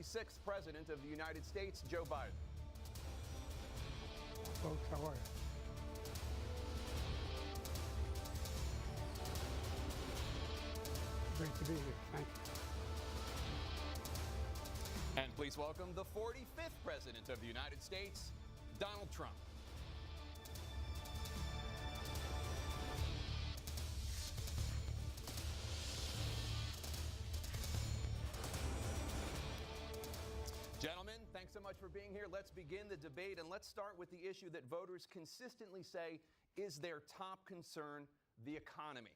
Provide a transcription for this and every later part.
46th President of the United States, Joe Biden. Folks, how are you? Great to be here. Thank you. And please welcome the 45th President of the United States, Donald Trump. Gentlemen, thanks so much for being here. Let's begin the debate, and let's start with the issue that voters consistently say is their top concern, the economy.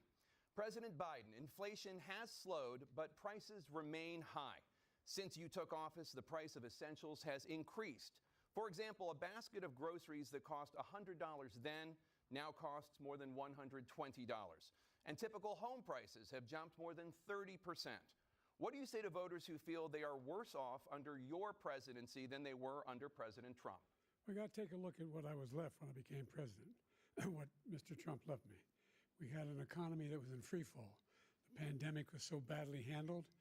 President Biden, inflation has slowed, but prices remain high. Since you took office, the price of essentials has increased. For example, a basket of groceries that cost $100 then now costs more than $120. And typical home prices have jumped more than 30%. What do you say to voters who feel they are worse off under your presidency than they were under President Trump? We got to take a look at what I was left when I became president, what Mr. Trump left me. We had an economy that was in free fall. The pandemic was so badly handled.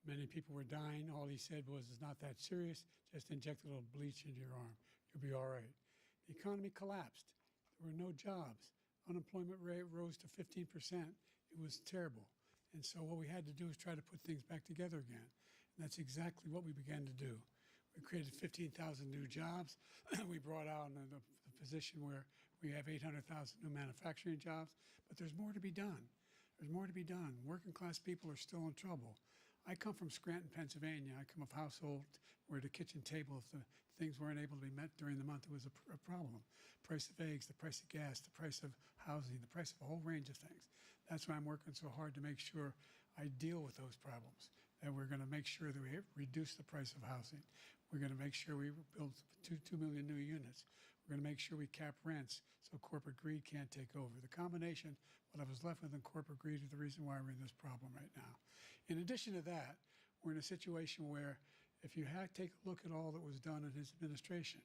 Many people were dying. All he said was, it's not that serious. Just inject a little bleach into your arm. You'll be all right. The economy collapsed. There were no jobs. Unemployment rate rose to 15%. It was terrible. And so what we had to do was try to put things back together again. And that's exactly what we began to do. We created 15,000 new jobs. We brought out the position where we have 800,000 new manufacturing jobs. But there's more to be done. There's more to be done. Working class people are still in trouble. I come from Scranton, Pennsylvania. I come of a household where the kitchen table, if the things weren't able to be met during the month, it was a problem. Price of eggs, the price of gas, the price of housing, the price of a whole range of things. That's why I'm working so hard to make sure I deal with those problems. And we're going to make sure that we reduce the price of housing. We're going to make sure we build 2 million new units. We're going to make sure we cap rents so corporate greed can't take over. The combination, what I was left with in corporate greed, is the reason why we're in this problem right now. In addition to that, we're in a situation where if you take a look at all that was done in his administration,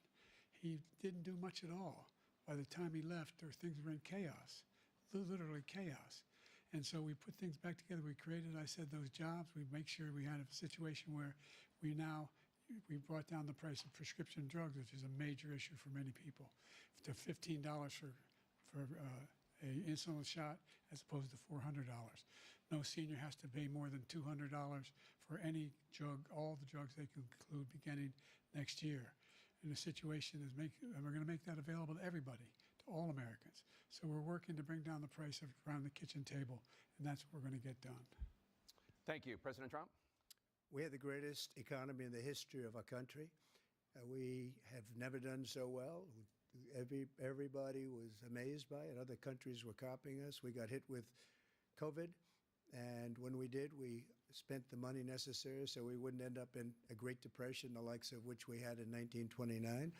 he didn't do much at all. By the time he left, things were in chaos, literally chaos. And so we put things back together. We created, I said, those jobs. We make sure we had a situation where we brought down the price of prescription drugs, which is a major issue for many people, to $15 for an insulin shot as opposed to $400. No senior has to pay more than $200 for any drug, all the drugs they can include beginning next year. And the situation is we're going to make that available to everybody, to all Americans. So we're working to bring down the price around the kitchen table, and that's what we're going to get done. Thank you. President Trump? We have the greatest economy in the history of our country. We have never done so well. Everybody was amazed by it. Other countries were copying us. We got hit with COVID, and when we did, we spent the money necessary so we wouldn't end up in a Great Depression, the likes of which we had in 1929.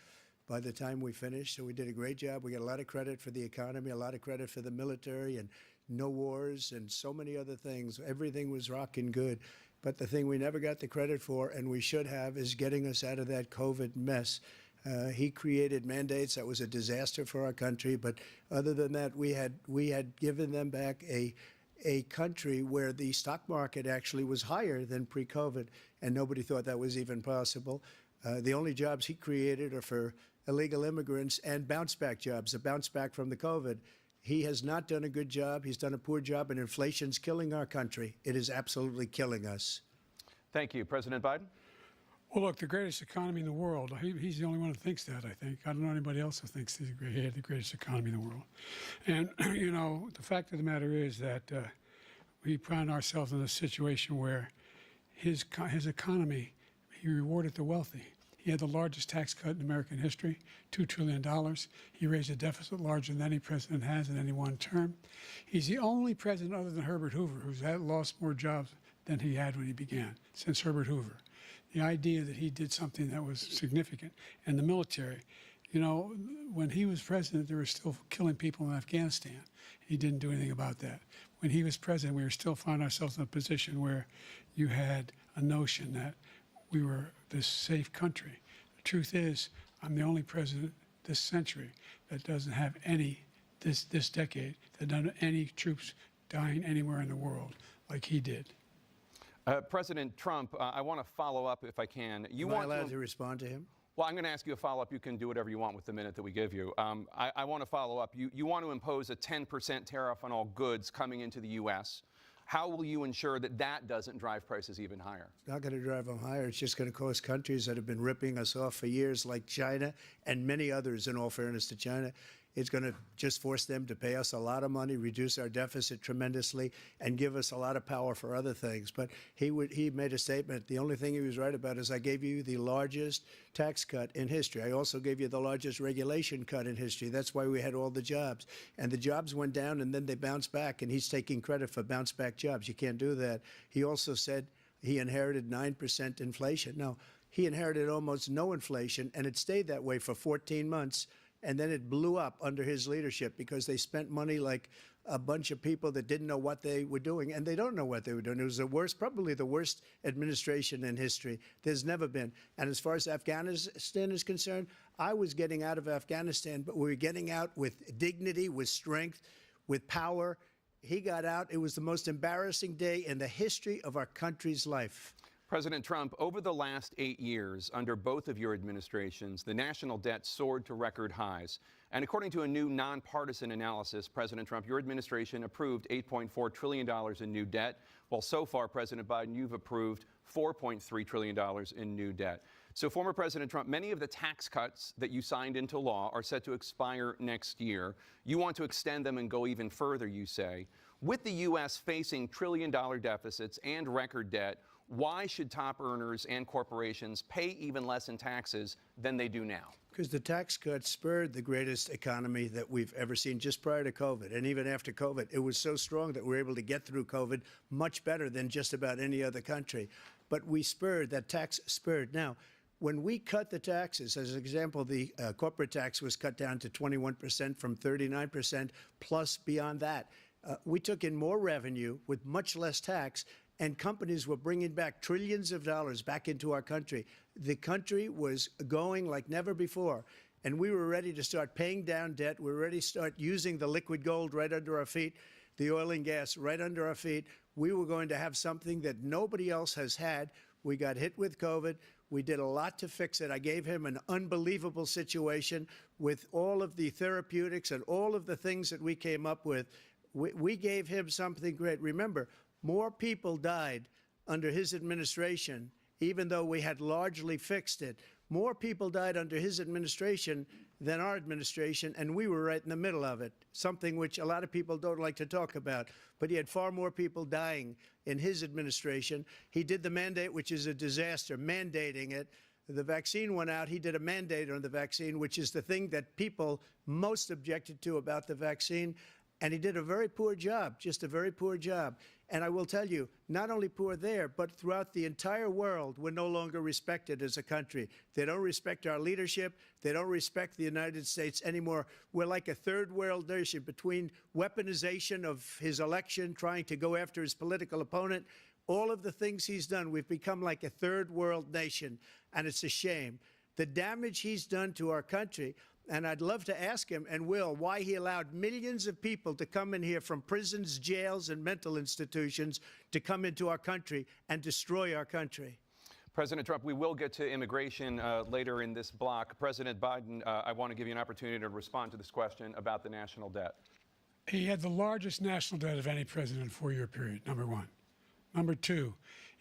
By the time we finished, so we did a great job. We got a lot of credit for the economy, a lot of credit for the military, and no wars, and so many other things. Everything was rocking good. But the thing we never got the credit for, and we should have, is getting us out of that COVID mess. He created mandates that was a disaster for our country. But other than that, we had given them back a country where the stock market actually was higher than pre-COVID, and nobody thought that was even possible. The only jobs he created are for illegal immigrants and bounce-back jobs, a bounce-back from the COVID. He has not done a good job. He's done a poor job, and inflation's killing our country. It is absolutely killing us. Thank you. President Biden? Well, look, the greatest economy in the world, he's the only one who thinks that, I think. I don't know anybody else who thinks he had the greatest economy in the world. And, you know, the fact of the matter is that we found ourselves in a situation where his economy, he rewarded the wealthy. He had the largest tax cut in American history, $2 trillion. He raised a deficit larger than any president has in any one term. He's the only president other than Herbert Hoover who's lost more jobs than he had when he began, since Herbert Hoover. The idea that he did something that was significant. And the military, you know, when he was president, they were still killing people in Afghanistan. He didn't do anything about that. When he was president, we were still finding ourselves in a position where you had a notion that we were this safe country. The truth is, I'm the only president this century that doesn't have this decade, that doesn't have any troops dying anywhere in the world like he did. President Trump, I want to follow up if I can. Am I allowed to respond to him? Well, I'm going to ask you a follow-up. You can do whatever you want with the minute that we give you. I want to follow up. You want to impose a 10% tariff on all goods coming into the U.S. How will you ensure that that doesn't drive prices even higher? It's not going to drive them higher. It's just going to cause countries that have been ripping us off for years, like China and many others, in all fairness to China, it's going to just force them to pay us a lot of money, reduce our deficit tremendously, and give us a lot of power for other things. But he made a statement. The only thing he was right about is I gave you the largest tax cut in history. I also gave you the largest regulation cut in history. That's why we had all the jobs. And the jobs went down, and then they bounced back, and he's taking credit for bounce-back jobs. You can't do that. He also said he inherited 9% inflation. No, he inherited almost no inflation, and it stayed that way for 14 months. And then it blew up under his leadership because they spent money like a bunch of people that didn't know what they were doing, and they don't know what they were doing. It was the worst, probably the worst administration in history. There's never been. And as far as Afghanistan is concerned, I was getting out of Afghanistan, but we were getting out with dignity, with strength, with power. He got out. It was the most embarrassing day in the history of our country's life. President Trump, over the last 8 years, under both of your administrations, the national debt soared to record highs. And according to a new nonpartisan analysis, President Trump, your administration approved $8.4 trillion in new debt, while so far, President Biden, you've approved $4.3 trillion in new debt. So, former President Trump, many of the tax cuts that you signed into law are set to expire next year. You want to extend them and go even further, you say. With the U.S. facing trillion-dollar deficits and record debt, why should top earners and corporations pay even less in taxes than they do now? Because the tax cuts spurred the greatest economy that we've ever seen just prior to COVID. And even after COVID, it was so strong that we were able to get through COVID much better than just about any other country. But we spurred, that tax spurred. Now, when we cut the taxes, as an example, the corporate tax was cut down to 21% from 39%, plus beyond that. We took in more revenue with much less tax, and companies were bringing back trillions of dollars back into our country. The country was going like never before, and we were ready to start paying down debt. We were ready to start using the liquid gold right under our feet, the oil and gas right under our feet. We were going to have something that nobody else has had. We got hit with COVID. We did a lot to fix it. I gave him an unbelievable situation with all of the therapeutics and all of the things that we came up with. We gave him something great. Remember, more people died under his administration, even though we had largely fixed it. More people died under his administration than our administration, and we were right in the middle of it, something which a lot of people don't like to talk about. But he had far more people dying in his administration. He did the mandate, which is a disaster, mandating it. The vaccine went out. He did a mandate on the vaccine, which is the thing that people most objected to about the vaccine. And he did a very poor job, just a very poor job. And I will tell you, not only poor there, but throughout the entire world, we're no longer respected as a country. They don't respect our leadership. They don't respect the United States anymore. We're like a third world nation between weaponization of his election, trying to go after his political opponent, all of the things he's done. We've become like a third world nation, and it's a shame. The damage he's done to our country. And I'd love to ask him, and will, why he allowed millions of people to come in here from prisons, jails, and mental institutions to come into our country and destroy our country. President Trump, we will get to immigration later in this block. President Biden, I want to give you an opportunity to respond to this question about the national debt. He had the largest national debt of any president in a four-year period, number one. Number two,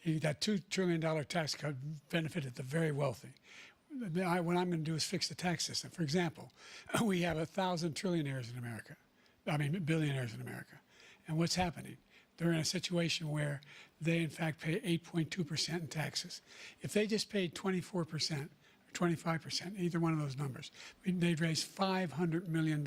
that $2 trillion tax cut benefited the very wealthy. What I'm going to do is fix the tax system. For example, we have 1,000 trillionaires in America. Billionaires in America. And what's happening? They're in a situation where they, in fact, pay 8.2% in taxes. If they just paid 24% or 25%, either one of those numbers, they'd raise $500 million,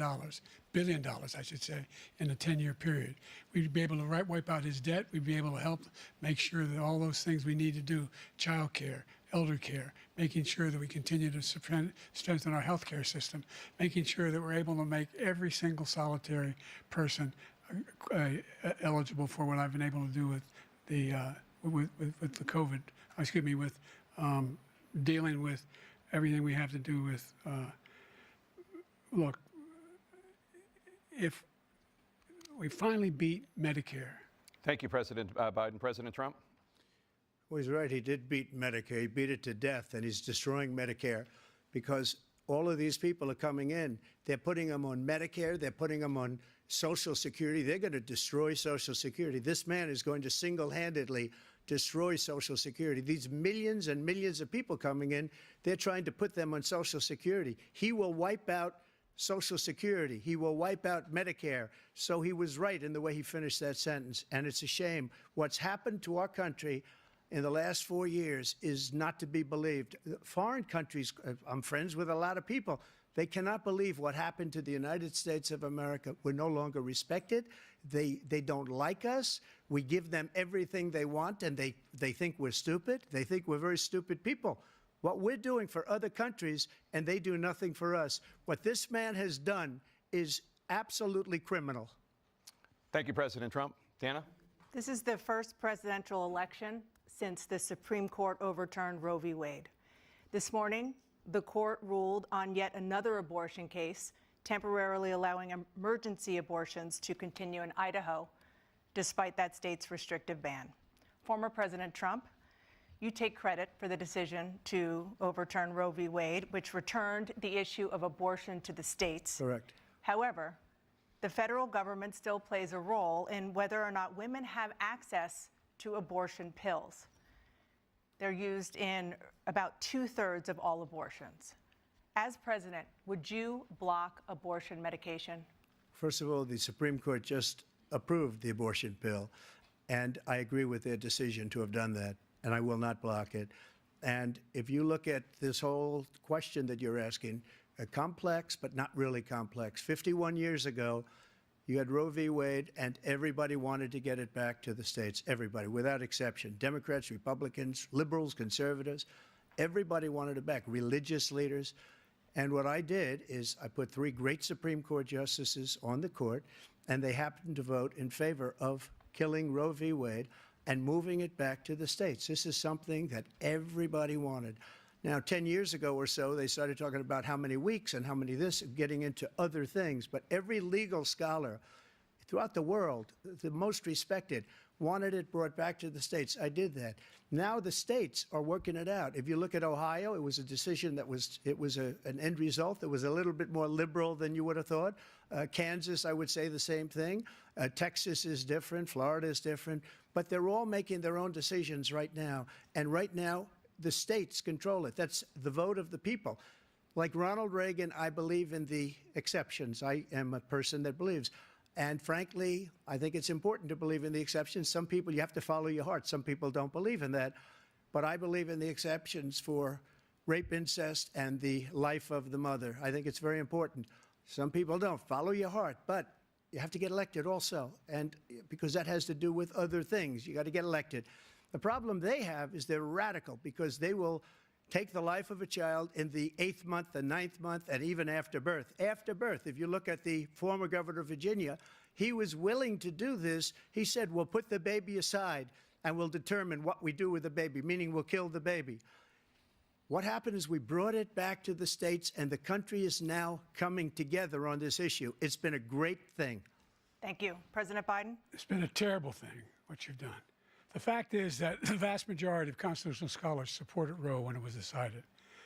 billion dollars, I should say, in a 10-year period. We'd be able to wipe out his debt. We'd be able to help make sure that all those things we need to do, child care, elder care, making sure that we continue to strengthen our healthcare system, making sure that we're able to make every single solitary person eligible for what I've been able to do with the with the COVID. With dealing with everything we have to do with. Look, if we finally beat Medicare. Thank you, President Biden. President Trump? Well, he's right. He did beat Medicare. He beat it to death, and he's destroying Medicare because all of these people are coming in. They're putting them on Medicare. They're putting them on Social Security. They're going to destroy Social Security. This man is going to single-handedly destroy Social Security. These millions and millions of people coming in, they're trying to put them on Social Security. He will wipe out Social Security. He will wipe out Medicare. So he was right in the way he finished that sentence. And it's a shame. What's happened to our country in the last 4 years is not to be believed. Foreign countries, I'm friends with a lot of people, they cannot believe what happened to the United States of America. We're no longer respected. They don't like us. We give them everything they want, and they think we're stupid. They think we're very stupid people. What we're doing for other countries, and they do nothing for us. What this man has done is absolutely criminal. Thank you, President Trump. Dana? This is the first presidential election since the Supreme Court overturned Roe v. Wade. This morning, the court ruled on yet another abortion case, temporarily allowing emergency abortions to continue in Idaho, despite that state's restrictive ban. Former President Trump, you take credit for the decision to overturn Roe v. Wade, which returned the issue of abortion to the states. Correct. However, the federal government still plays a role in whether or not women have access to abortion pills. They're used in about 2/3 of all abortions. As president, would you block abortion medication? First of all, the Supreme Court just approved the abortion pill, and I agree with their decision to have done that, and I will not block it. And if you look at this whole question that you're asking, complex but not really complex. 51 years ago, you had Roe v. Wade, and everybody wanted to get it back to the states. Everybody, without exception. Democrats, Republicans, liberals, conservatives, everybody wanted it back. Religious leaders. And what I did is I put 3 great Supreme Court justices on the court, and they happened to vote in favor of killing Roe v. Wade and moving it back to the states. This is something that everybody wanted. Now, 10 years ago or so, they started talking about how many weeks and how many this, getting into other things. But every legal scholar throughout the world, the most respected, wanted it brought back to the states. I did that. Now the states are working it out. If you look at Ohio, it was a decision that was an end result that was a little bit more liberal than you would have thought. Kansas, I would say the same thing. Texas is different. Florida is different. But they're all making their own decisions right now. And right now, the states control it. That's the vote of the people. Like Ronald Reagan, I believe in the exceptions. I am a person that believes. And frankly, I think it's important to believe in the exceptions. Some people, you have to follow your heart. Some people don't believe in that. But I believe in the exceptions for rape, incest, and the life of the mother. I think it's very important. Some people don't. Follow your heart. But you have to get elected also. And because that has to do with other things. You got to get elected. The problem they have is they're radical because they will take the life of a child in the 8th month, the 9th month, and even after birth. After birth, if you look at the former governor of Virginia, he was willing to do this. He said, we'll put the baby aside and we'll determine what we do with the baby, meaning we'll kill the baby. What happened is we brought it back to the states, and the country is now coming together on this issue. It's been a great thing. Thank you. President Biden? It's been a terrible thing, what you've done. The fact is that the vast majority of constitutional scholars supported Roe when it was decided,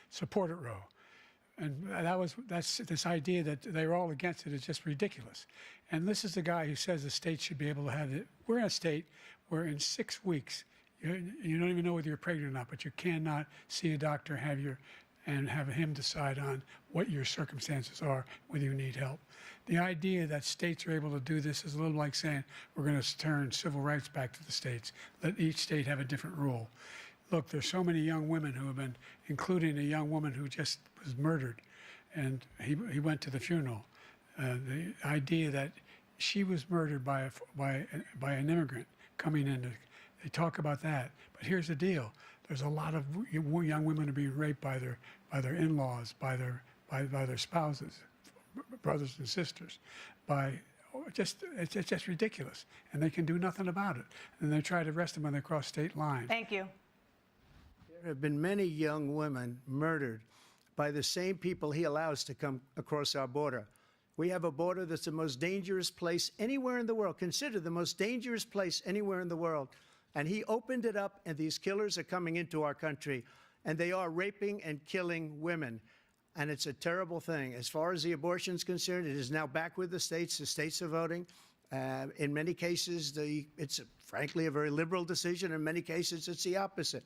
supported Roe. And that's this idea that they're all against it is just ridiculous. And this is the guy who says the states should be able to have it. We're in a state where in 6 weeks, you don't even know whether you're pregnant or not, but you cannot see a doctor and have him decide on what your circumstances are, whether you need help. The idea that states are able to do this is a little like saying we're going to turn civil rights back to the states, let each state have a different rule. Look, there's so many young women who have been, including a young woman who just was murdered, and he went to the funeral. The idea that she was murdered by an immigrant coming in, they talk about that. But here's the deal. There's a lot of young women are being raped by their in-laws, by their spouses, brothers and sisters, it's just ridiculous, and they can do nothing about it. And they try to arrest them when they cross state lines. Thank you. There have been many young women murdered by the same people he allows to come across our border. We have a border that's the most dangerous place anywhere in the world. Consider the most dangerous place anywhere in the world. And he opened it up, and these killers are coming into our country, and they are raping and killing women. And it's a terrible thing. As far as the abortion is concerned, it is now back with the states. The states are voting. In many cases, it's frankly a very liberal decision. In many cases, it's the opposite.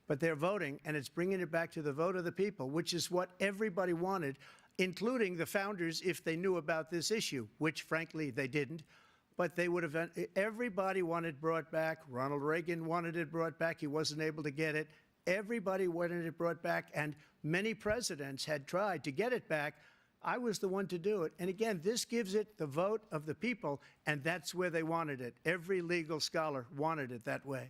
But they're voting, and it's bringing it back to the vote of the people, which is what everybody wanted, including the founders, if they knew about this issue, which, frankly, they didn't. But they would have, everybody wanted it brought back. Ronald Reagan wanted it brought back. He wasn't able to get it. Everybody wanted it brought back, and many presidents had tried to get it back. I was the one to do it. And again, this gives it the vote of the people, and that's where they wanted it. Every legal scholar wanted it that way.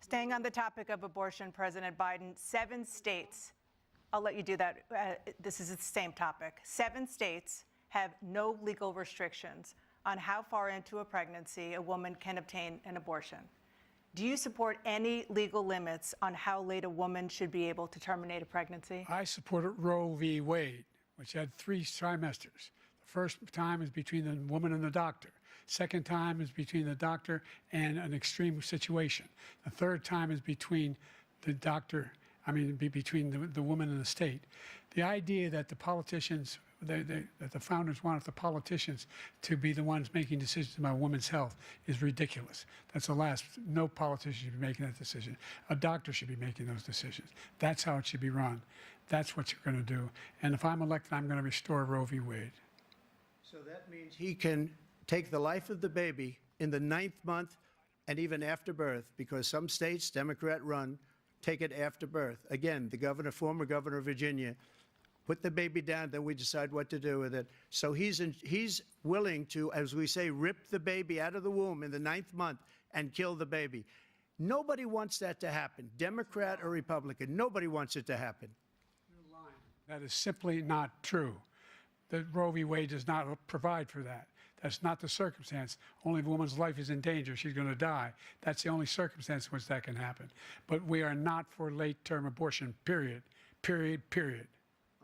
Staying on the topic of abortion, President Biden, 7 states, I'll let you do that. This is the same topic. 7 states have no legal restrictions on how far into a pregnancy a woman can obtain an abortion. Do you support any legal limits on how late a woman should be able to terminate a pregnancy? I supported Roe v. Wade, which had 3 trimesters. The first time is between the woman and the doctor. Second time is between the doctor and an extreme situation. The third time is between the doctor, between the woman and the state. The idea that the politicians, that the founders wanted the politicians to be the ones making decisions about women's health is ridiculous. That's the last. No politician should be making that decision. A doctor should be making those decisions. That's how it should be run. That's what you're going to do. And if I'm elected, I'm going to restore Roe v. Wade. So that means he can take the life of the baby in the 9th month and even after birth, because some states, Democrat-run, take it after birth. Again, the former governor of Virginia, put the baby down, then we decide what to do with it. So he's willing to, as we say, rip the baby out of the womb in the 9th month and kill the baby. Nobody wants that to happen, Democrat or Republican. Nobody wants it to happen. That is simply not true. The Roe v. Wade does not provide for that. That's not the circumstance. Only if a woman's life is in danger, she's going to die. That's the only circumstance in which that can happen. But we are not for late-term abortion, period. Period, period.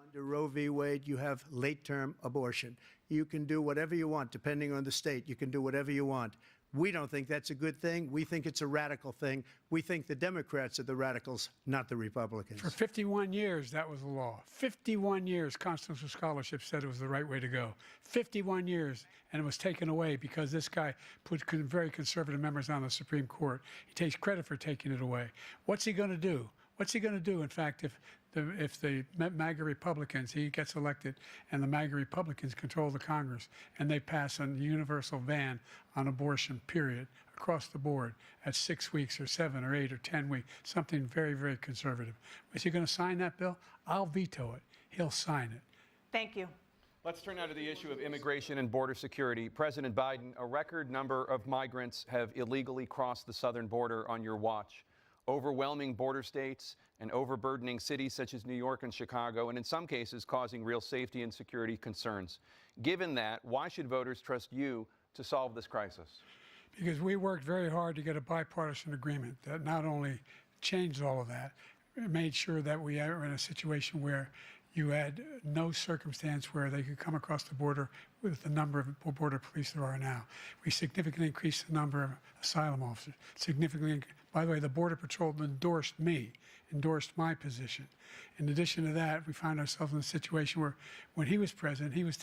Under Roe v. Wade, you have late-term abortion. You can do whatever you want, depending on the state. You can do whatever you want. We don't think that's a good thing. We think it's a radical thing. We think the Democrats are the radicals, not the Republicans. For 51 years, that was the law. 51 years, constitutional scholarship said it was the right way to go. 51 years, and it was taken away because this guy put very conservative members on the Supreme Court. He takes credit for taking it away. What's he going to do? What's he going to do, in fact, if the MAGA Republicans, he gets elected, and the MAGA Republicans control the Congress, and they pass a universal ban on abortion, period, across the board at 6 weeks or 7 or 8 or 10 weeks, something very, very conservative. Is he going to sign that bill? I'll veto it. He'll sign it. Thank you. Let's turn now to the issue of immigration and border security. President Biden, a record number of migrants have illegally crossed the southern border on your watch. Overwhelming border states and overburdening cities such as New York and Chicago, and in some cases causing real safety and security concerns. Given that, why should voters trust you to solve this crisis? Because we worked very hard to get a bipartisan agreement that not only changed all of that, it made sure that we are in a situation where you had no circumstance where they could come across the border with the number of border police there are now. We significantly increased the number of asylum officers. By the way, the Border Patrol endorsed my position. In addition to that, we found ourselves in a situation where when he was president, he was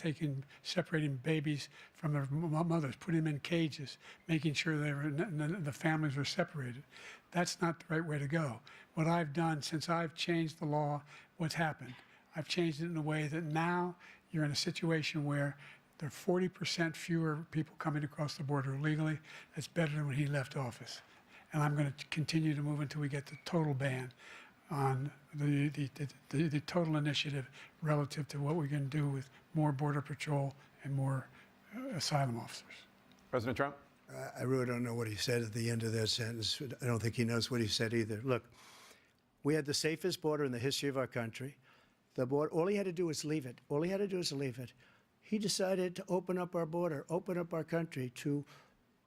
separating babies from their mothers, putting them in cages, making sure the families were separated. That's not the right way to go. What I've done since I've changed the law, what's happened? I've changed it in a way that now you're in a situation where there are 40% fewer people coming across the border illegally. That's better than when he left office. And I'm going to continue to move until we get the total ban on the total initiative relative to what we can do with more Border Patrol and more asylum officers. President Trump? I really don't know what he said at the end of that sentence. I don't think he knows what he said either. Look, we had the safest border in the history of our country. The border, all he had to do was leave it. All he had to do was leave it. He decided to open up our border, open up our country to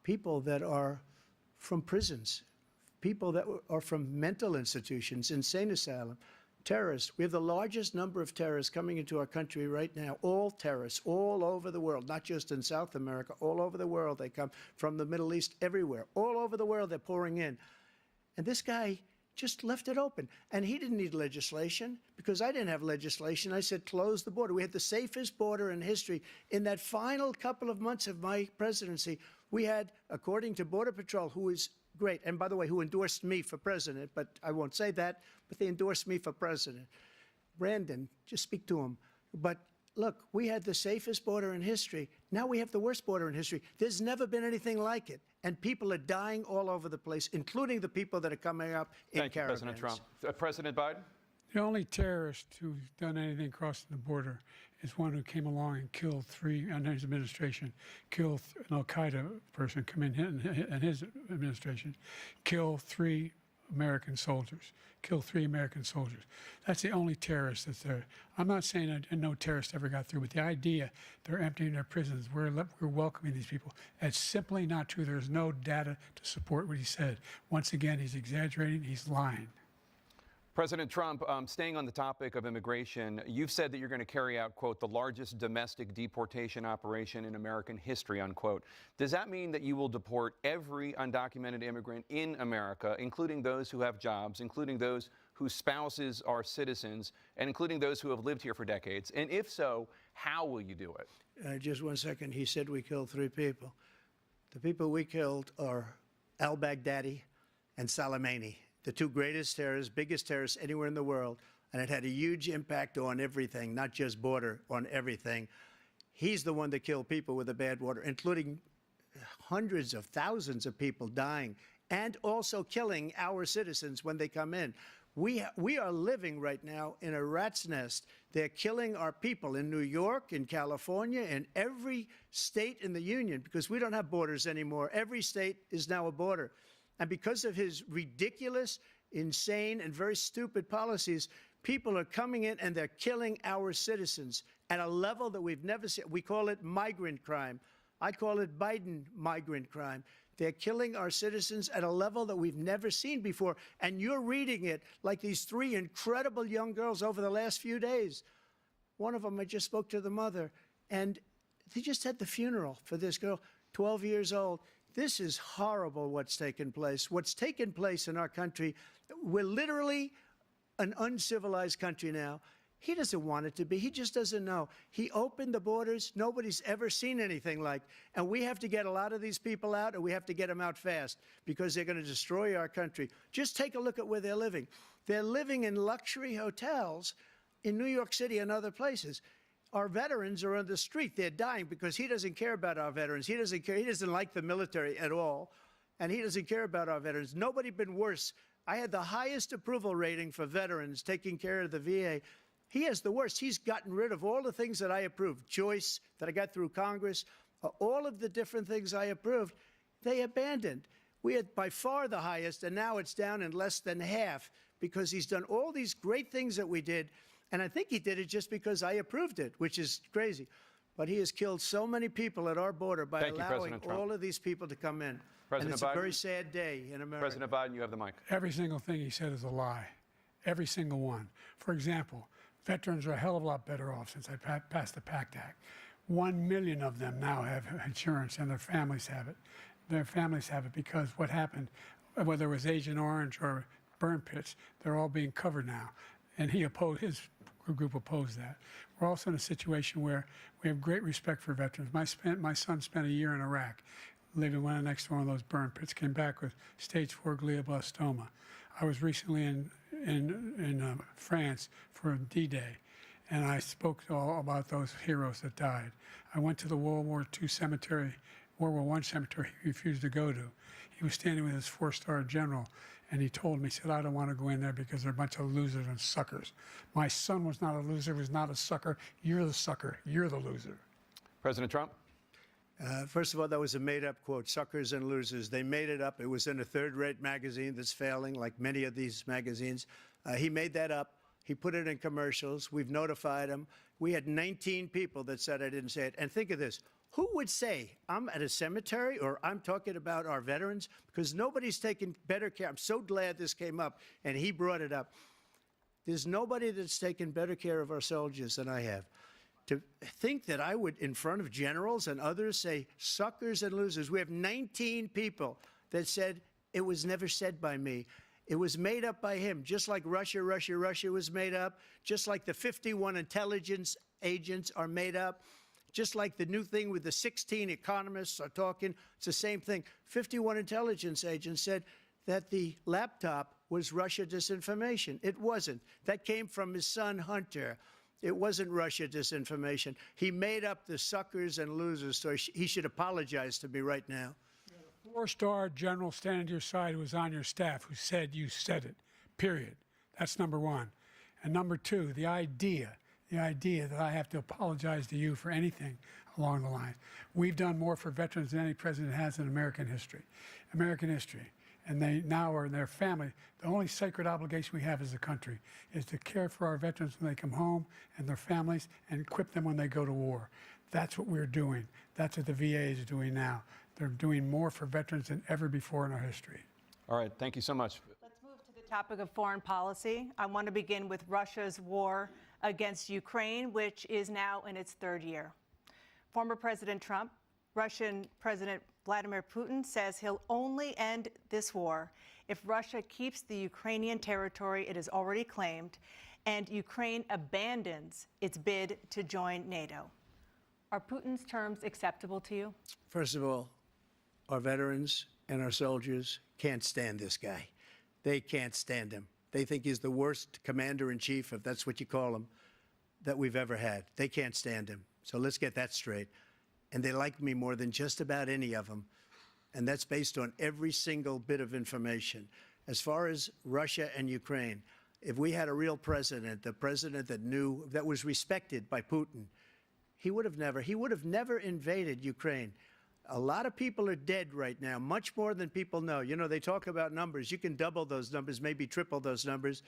people that are from prisons, people that are from mental institutions, insane asylum, terrorists. We have the largest number of terrorists coming into our country right now, all terrorists, all over the world, not just in South America, all over the world. They come from the Middle East, everywhere. All over the world, they're pouring in. And this guy just left it open. And he didn't need legislation because I didn't have legislation. I said, close the border. We had the safest border in history. In that final couple of months of my presidency, we had, according to Border Patrol, who is great, and by the way, who endorsed me for president, but I won't say that, but they endorsed me for president. Brandon, just speak to him. But look, we had the safest border in history. Now we have the worst border in history. There's never been anything like it. And people are dying all over the place, including the people that are coming up in Thank you, caravans. President Trump. President Biden? The only terrorist who's done anything crossing the border is one who came along and killed three, under his administration, killed an Al-Qaeda person come in his administration, killed three American soldiers. That's the only terrorist that's there. I'm not saying that no terrorist ever got through, but the idea they're emptying their prisons, we're welcoming these people, that's simply not true. There's no data to support what he said. Once again, he's exaggerating, he's lying. President Trump, staying on the topic of immigration, you've said that you're going to carry out, quote, the largest domestic deportation operation in American history, unquote. Does that mean that you will deport every undocumented immigrant in America, including those who have jobs, including those whose spouses are citizens, and including those who have lived here for decades? And if so, how will you do it? Just 1 second. He said we killed 3 people. The people we killed are al-Baghdadi and Soleimani, the 2 greatest terrorists, biggest terrorists anywhere in the world, and it had a huge impact on everything, not just border, on everything. He's the one that killed people with the bad water, including hundreds of thousands of people dying, and also killing our citizens when they come in. We are living right now in a rat's nest. They're killing our people in New York, in California, in every state in the union, because we don't have borders anymore. Every state is now a border. And because of his ridiculous, insane, and very stupid policies, people are coming in and they're killing our citizens at a level that we've never seen. We call it migrant crime. I call it Biden migrant crime. They're killing our citizens at a level that we've never seen before. And you're reading it like these 3 incredible young girls over the last few days. One of them, I just spoke to the mother, and they just had the funeral for this girl, 12 years old. This is horrible what's taken place. What's taken place in our country, we're literally an uncivilized country now. He doesn't want it to be. He just doesn't know. He opened the borders. Nobody's ever seen anything like. And we have to get a lot of these people out, and we have to get them out fast because they're going to destroy our country. Just take a look at where they're living. They're living in luxury hotels in New York City and other places. Our veterans are on the street. They're dying because he doesn't care about our veterans. He doesn't care. He doesn't like the military at all, and he doesn't care about our veterans. Nobody been worse. I had the highest approval rating for veterans taking care of the VA. He has the worst. He's gotten rid of all the things that I approved, choice that I got through Congress, all of the different things I approved, they abandoned. We had by far the highest, and now it's down in less than half because he's done all these great things that we did. And I think he did it just because I approved it, which is crazy. But he has killed so many people at our border by allowing all of these people to come in. And it's a very sad day in America. President Biden, you have the mic. Every single thing he said is a lie. Every single one. For example, veterans are a hell of a lot better off since I passed the PACT Act. 1 million of them now have insurance, and their families have it. Their families have it because what happened, whether it was Agent Orange or burn pits, they're all being covered now. And his group opposed that. We're also in a situation where we have great respect for veterans. My son spent a year in Iraq, living next to one of those burn pits, came back with stage 4 glioblastoma. I was recently in France for D-Day, and I spoke all about those heroes that died. I went to the World War I cemetery he refused to go to. He was standing with his 4-star general, and he told me, he said, I don't want to go in there because they're a bunch of losers and suckers. My son was not a loser, was not a sucker. You're the sucker. You're the loser. President Trump? First of all, that was a made-up quote, suckers and losers. They made it up. It was in a third-rate magazine that's failing, like many of these magazines. He made that up. He put it in commercials. We've notified him. We had 19 people that said I didn't say it. And think of this. Who would say I'm at a cemetery or I'm talking about our veterans? Because nobody's taken better care. I'm so glad this came up, and he brought it up. There's nobody that's taken better care of our soldiers than I have. To think that I would, in front of generals and others, say suckers and losers. We have 19 people that said it was never said by me. It was made up by him, just like Russia was made up, just like the 51 intelligence agents are made up, just like the new thing with the 16 economists are talking. It's the same thing. 51 intelligence agents said that the laptop was Russia disinformation. It wasn't. That came from his son, Hunter. It wasn't Russia disinformation. He made up the suckers and losers, so he should apologize to me right now. Four-star general standing to your side who was on your staff who said you said it, period. That's number one. And number two, the idea that I have to apologize to you for anything along the lines. We've done more for veterans than any president has in American history. And they now are in their family. The only sacred obligation we have as a country is to care for our veterans when they come home and their families and equip them when they go to war. That's what we're doing. That's what the VA is doing now. They're doing more for veterans than ever before in our history. All right, thank you so much. Let's move to the topic of foreign policy. I want to begin with Russia's war against Ukraine, which is now in its third year. Former President Trump, Russian President Vladimir Putin says he'll only end this war if Russia keeps the Ukrainian territory it has already claimed and Ukraine abandons its bid to join NATO. Are Putin's terms acceptable to you? First of all, our veterans and our soldiers can't stand this guy. They can't stand him. They think he's the worst commander-in-chief, if that's what you call him, that we've ever had. They can't stand him. So let's get that straight. And they like me more than just about any of them. And that's based on every single bit of information. As far as Russia and Ukraine, if we had a real president, the president that knew, that was respected by Putin, he would have never invaded Ukraine. A lot of people are dead right now, much more than people know. You know, they talk about numbers. You can double those numbers, maybe triple those numbers.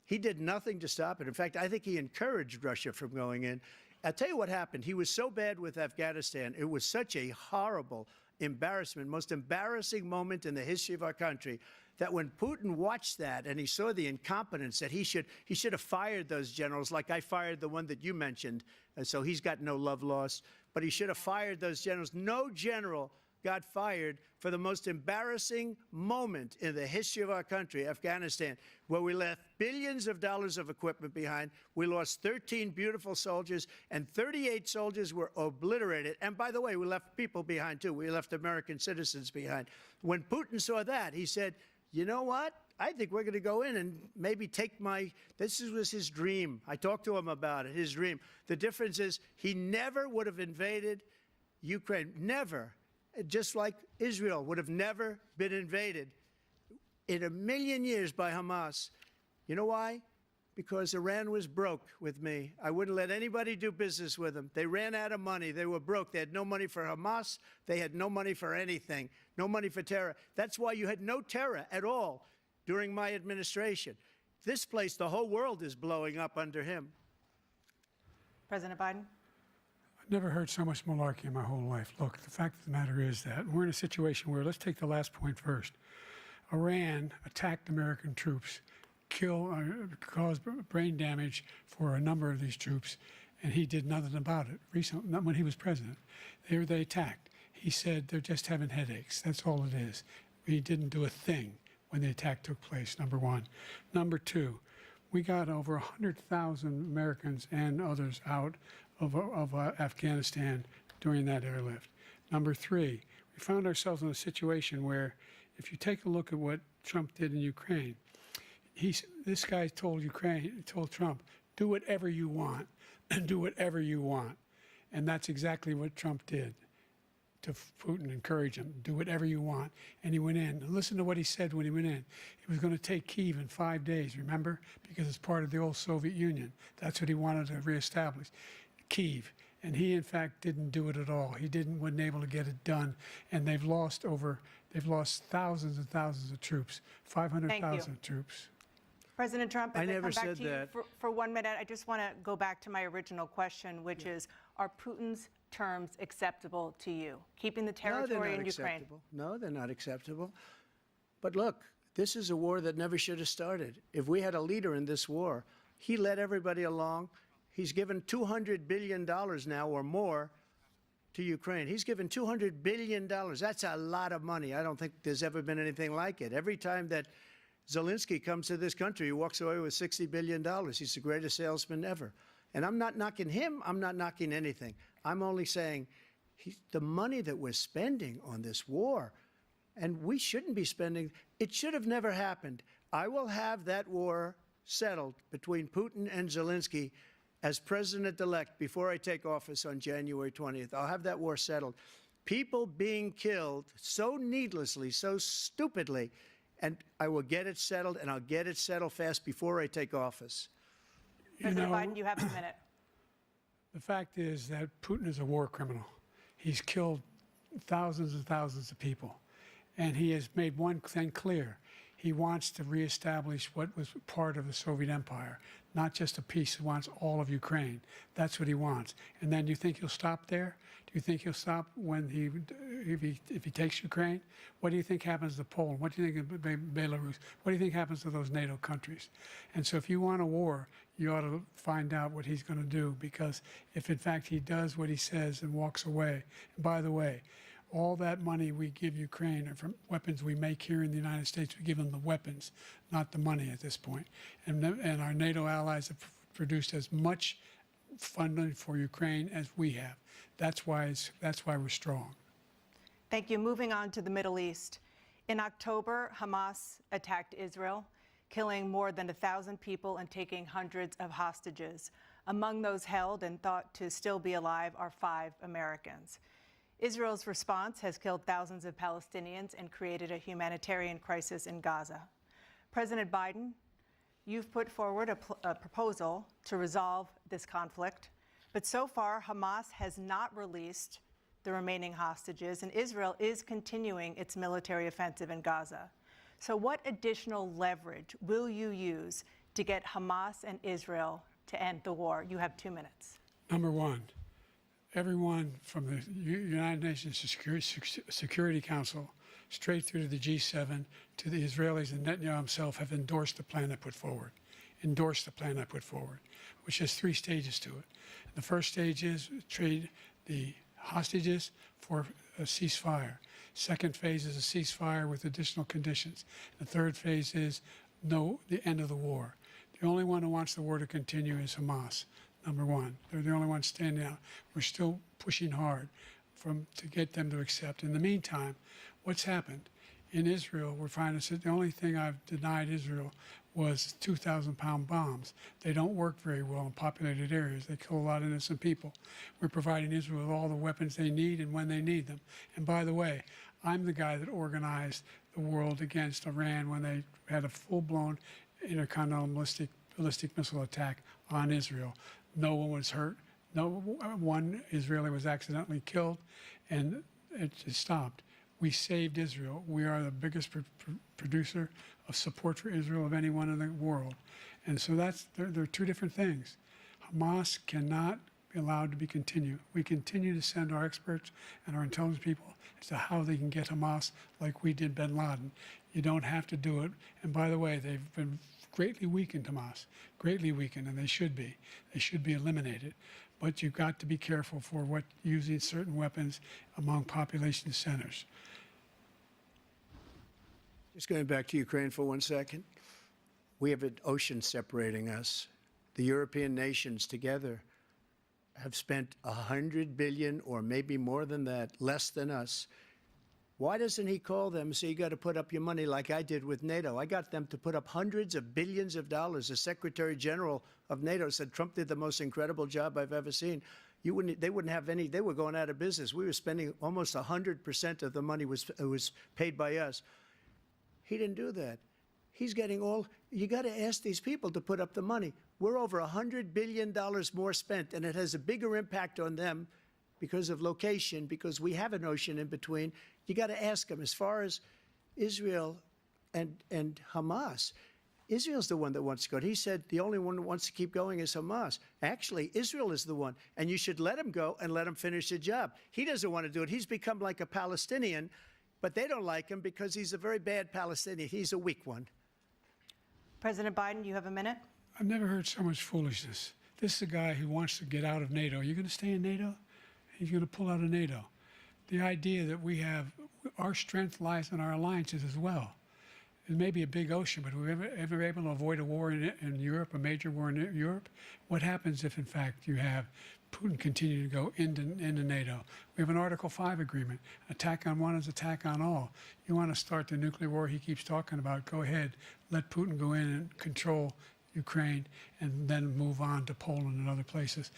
He did nothing to stop it. In fact, I think he encouraged Russia from going in. I'll tell you what happened. He was so bad with Afghanistan. It was such a horrible embarrassment, most embarrassing moment in the history of our country, that when Putin watched that and he saw the incompetence, that he should have fired those generals, like I fired the one that you mentioned. And so he's got no love lost, but he should have fired those generals. No general got fired for the most embarrassing moment in the history of our country, Afghanistan, where we left billions of dollars of equipment behind. We lost 13 beautiful soldiers, and 38 soldiers were obliterated. And by the way, we left people behind, too. We left American citizens behind. When Putin saw that, he said, you know what? I think we're going to go in and maybe take this was his dream. I talked to him about it, his dream. The difference is he never would have invaded Ukraine, never. Just like Israel would have never been invaded in a million years by Hamas. You know why? Because Iran was broke with me. I wouldn't let anybody do business with them. They ran out of money. They were broke. They had no money for Hamas. They had no money for anything, no money for terror. That's why you had no terror at all during my administration. This place, the whole world is blowing up under him. President Biden? I've never heard so much malarkey in my whole life. Look, the fact of the matter is that we're in a situation where, let's take the last point first. Iran attacked American troops, caused brain damage for a number of these troops, and he did nothing about it. Recently, not when he was president. They attacked. He said they're just having headaches. That's all it is. He didn't do a thing when the attack took place, number one. Number two, we got over 100,000 Americans and others out of Afghanistan during that airlift. Number three, we found ourselves in a situation where, if you take a look at what Trump did in Ukraine, this guy told Trump, do whatever you want, and do whatever you want. And that's exactly what Trump did to Putin, encourage him, do whatever you want. And he went in. And listen to what he said when he went in. He was going to take Kyiv in 5 days, remember? Because it's part of the old Soviet Union. That's what he wanted to reestablish. Kyiv, and he in fact didn't do it at all. He wasn't able to get it done, and they've lost thousands and thousands of troops, 500,000 troops. President Trump, I as never come back said to you that. for 1 minute, I just want to go back to my original question, which is, are Putin's terms acceptable to you? Keeping the territory in Ukraine? No, they're not acceptable. But look, This is a war that never should have started. If we had a leader in this war, he led everybody along. He's given $200 billion now or more to Ukraine. He's given $200 billion. That's a lot of money. I don't think there's ever been anything like it. Every time that Zelensky comes to this country, he walks away with $60 billion. He's the greatest salesman ever. And I'm not knocking him. I'm not knocking anything. I'm only saying the money that we're spending on this war, and we shouldn't be spending, it should have never happened. I will have that war settled between Putin and Zelensky as president-elect before I take office on January 20th. I'll have that war settled. People being killed so needlessly, so stupidly, and I will get it settled, and I'll get it settled fast before I take office. President Biden, you have a minute. The fact is that Putin is a war criminal. He's killed thousands and thousands of people. And he has made one thing clear. He wants to reestablish what was part of the Soviet Empire, not just a piece. He wants all of Ukraine. That's what he wants. And then do you think he'll stop there? Do you think he'll stop when if he takes Ukraine? What do you think happens to Poland? What do you think of Belarus? What do you think happens to those NATO countries? And so if you want a war, you ought to find out what he's going to do, because if in fact he does what he says and walks away, and by the way, all that money we give Ukraine are from weapons we make here in the United States. We give them the weapons, not the money at this point. And our NATO allies have produced as much funding for Ukraine as we have. That's why we're strong. Thank you. Moving on to the Middle East. In October, Hamas attacked Israel, killing more than 1,000 people and taking hundreds of hostages. Among those held and thought to still be alive are 5 Americans. Israel's response has killed thousands of Palestinians and created a humanitarian crisis in Gaza. President Biden, you've put forward a proposal to resolve this conflict, but so far Hamas has not released the remaining hostages, and Israel is continuing its military offensive in Gaza. So what additional leverage will you use to get Hamas and Israel to end the war? You have 2 minutes. Number one, everyone from the United Nations Security Council straight through to the G7 to the Israelis and Netanyahu himself have endorsed the plan I put forward, which has 3 stages to it. The first stage is trade the hostages for a ceasefire. Second phase is a ceasefire with additional conditions. The third phase is the end of the war. The only one who wants the war to continue is Hamas. Number one, they're the only ones standing out. We're still pushing hard to get them to accept. In the meantime, what's happened? In Israel, we're finding that the only thing I've denied Israel was 2,000-pound bombs. They don't work very well in populated areas. They kill a lot of innocent people. We're providing Israel with all the weapons they need and when they need them. And by the way, I'm the guy that organized the world against Iran when they had a full-blown intercontinental ballistic missile attack on Israel. No one was hurt. No one Israeli was accidentally killed, and it just stopped. We saved Israel. We are the biggest producer of support for Israel of anyone in the world. And so there are 2 different things. Hamas cannot be allowed to be continued. We continue to send our experts and our intelligence people as to how they can get Hamas like we did bin Laden. You don't have to do it. And by the way, they've been greatly weakened, Hamas, greatly weakened, and they should be. They should be eliminated. But you've got to be careful for using certain weapons among population centers. Just going back to Ukraine for 1 second. We have an ocean separating us. The European nations together have spent $100 billion, or maybe more than that, less than us. Why doesn't he call them and say, you got to put up your money like I did with NATO? I got them to put up hundreds of billions of dollars. The Secretary General of NATO said Trump did the most incredible job I've ever seen. They wouldn't have any, they were going out of business. We were spending almost 100% of the money was paid by us. He didn't do that. He's getting all, you got to ask these people to put up the money. We're over $100 billion more spent, and it has a bigger impact on them because of location, because we have an ocean in between. You got to ask them. As far as Israel and Hamas, Israel's the one that wants to go. He said the only one that wants to keep going is Hamas. Actually, Israel is the one, and you should let him go and let him finish the job. He doesn't want to do it. He's become like a Palestinian. But they don't like him because he's a very bad Palestinian. He's a weak one. President Biden, you have a minute. I've never heard so much foolishness. This is a guy who wants to get out of NATO. Are you going to stay in NATO? He's going to pull out of NATO. The idea that we have, our strength lies in our alliances as well. It may be a big ocean, but we're ever able to avoid a war in Europe, a major war in Europe? What happens if, in fact, you have Putin continue to go into NATO? We have an Article 5 agreement. Attack on one is attack on all. You want to start the nuclear war he keeps talking about, go ahead. Let Putin go in and control Ukraine and then move on to Poland and other places.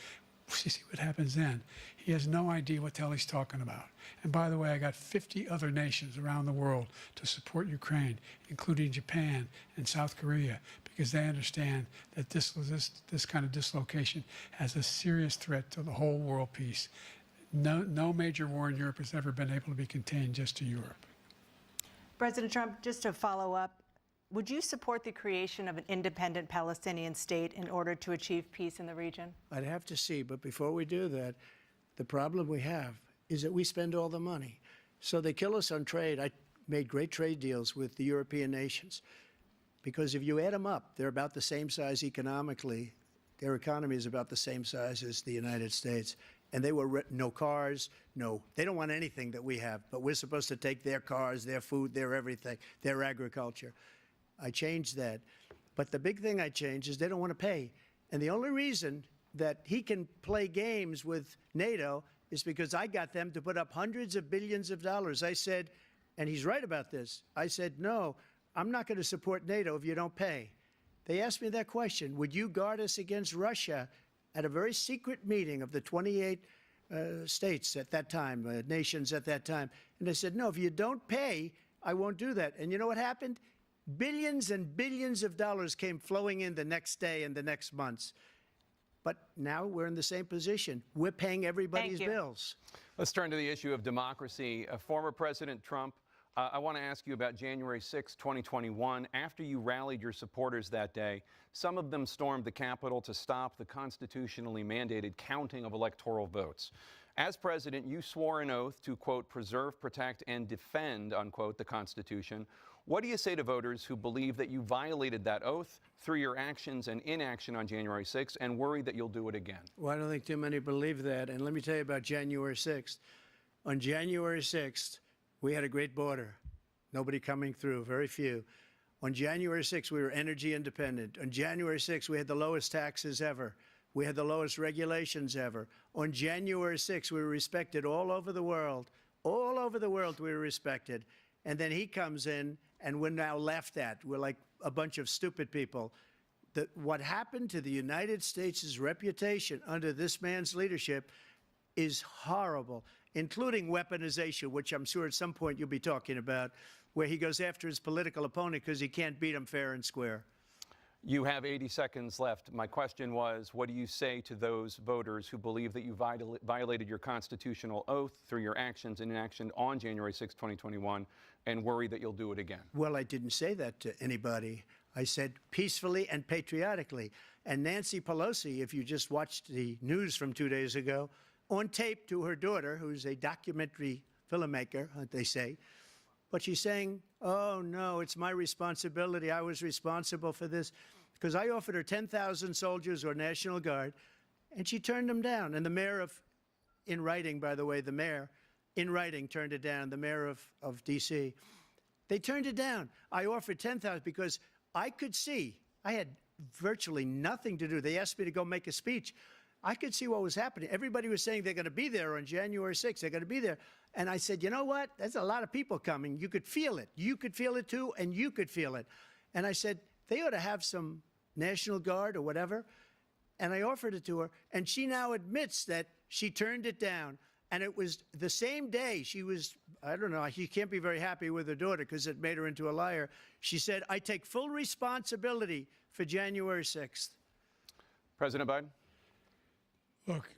You see what happens then. He has no idea what the hell he's talking about. And by the way, I got 50 other nations around the world to support Ukraine, including Japan and South Korea, because they understand that this kind of dislocation has a serious threat to the whole world peace. No major war in Europe has ever been able to be contained just to Europe. President Trump, just to follow up, would you support the creation of an independent Palestinian state in order to achieve peace in the region? I'd have to see, but before we do that, the problem we have is that we spend all the money. So they kill us on trade. I made great trade deals with the European nations because if you add them up, they're about the same size economically. Their economy is about the same size as the United States. And they were no cars, they don't want anything that we have, but we're supposed to take their cars, their food, their everything, their agriculture. I changed that. But the big thing I changed is they don't want to pay. And the only reason that he can play games with NATO is because I got them to put up hundreds of billions of dollars. I said, and he's right about this, I said, no, I'm not going to support NATO if you don't pay. They asked me that question, would you guard us against Russia at a very secret meeting of the 28 states at that time, nations at that time? And I said, no, if you don't pay, I won't do that. And you know what happened? Billions and billions of dollars came flowing in the next day and the next months. But now we're in the same position. We're paying everybody's bills. Let's turn to the issue of democracy. Former President Trump, I want to ask you about January 6, 2021. After you rallied your supporters that day, some of them stormed the Capitol to stop the constitutionally mandated counting of electoral votes. As president, you swore an oath to, quote, preserve, protect, and defend, unquote, the Constitution. What do you say to voters who believe that you violated that oath through your actions and inaction on January 6th and worry that you'll do it again? Well, I don't think too many believe that. And let me tell you about January 6th. On January 6th, we had a great border. Nobody coming through, very few. On January 6th, we were energy independent. On January 6th, we had the lowest taxes ever. We had the lowest regulations ever. On January 6th, we were respected all over the world. All over the world, we were respected. And then he comes in, and we're now laughed at. We're like a bunch of stupid people. What happened to the United States' reputation under this man's leadership is horrible, including weaponization, which I'm sure at some point you'll be talking about, where he goes after his political opponent because he can't beat him fair and square. You have 80 seconds left. My question was, what do you say to those voters who believe that you violated your constitutional oath through your actions and inaction on January 6, 2021, and worry that you'll do it again? Well, I didn't say that to anybody. I said peacefully and patriotically. And Nancy Pelosi, if you just watched the news from 2 days ago, on tape to her daughter, who's a documentary filmmaker, they say, but she's saying, oh, no, it's my responsibility. I was responsible for this. Because I offered her 10,000 soldiers or National Guard, and she turned them down. And the mayor in writing, by the way, the mayor in writing turned it down, the mayor of D.C. They turned it down. I offered 10,000 because I could see, I had virtually nothing to do. They asked me to go make a speech. I could see what was happening. Everybody was saying they're going to be there on January 6th. They're going to be there. And I said, you know what? There's a lot of people coming. You could feel it. You could feel it too, and you could feel it. And I said, they ought to have some National Guard or whatever. And I offered it to her. And she now admits that she turned it down. And it was the same day she was, I don't know, she can't be very happy with her daughter because it made her into a liar. She said, I take full responsibility for January 6th. President Biden? Look,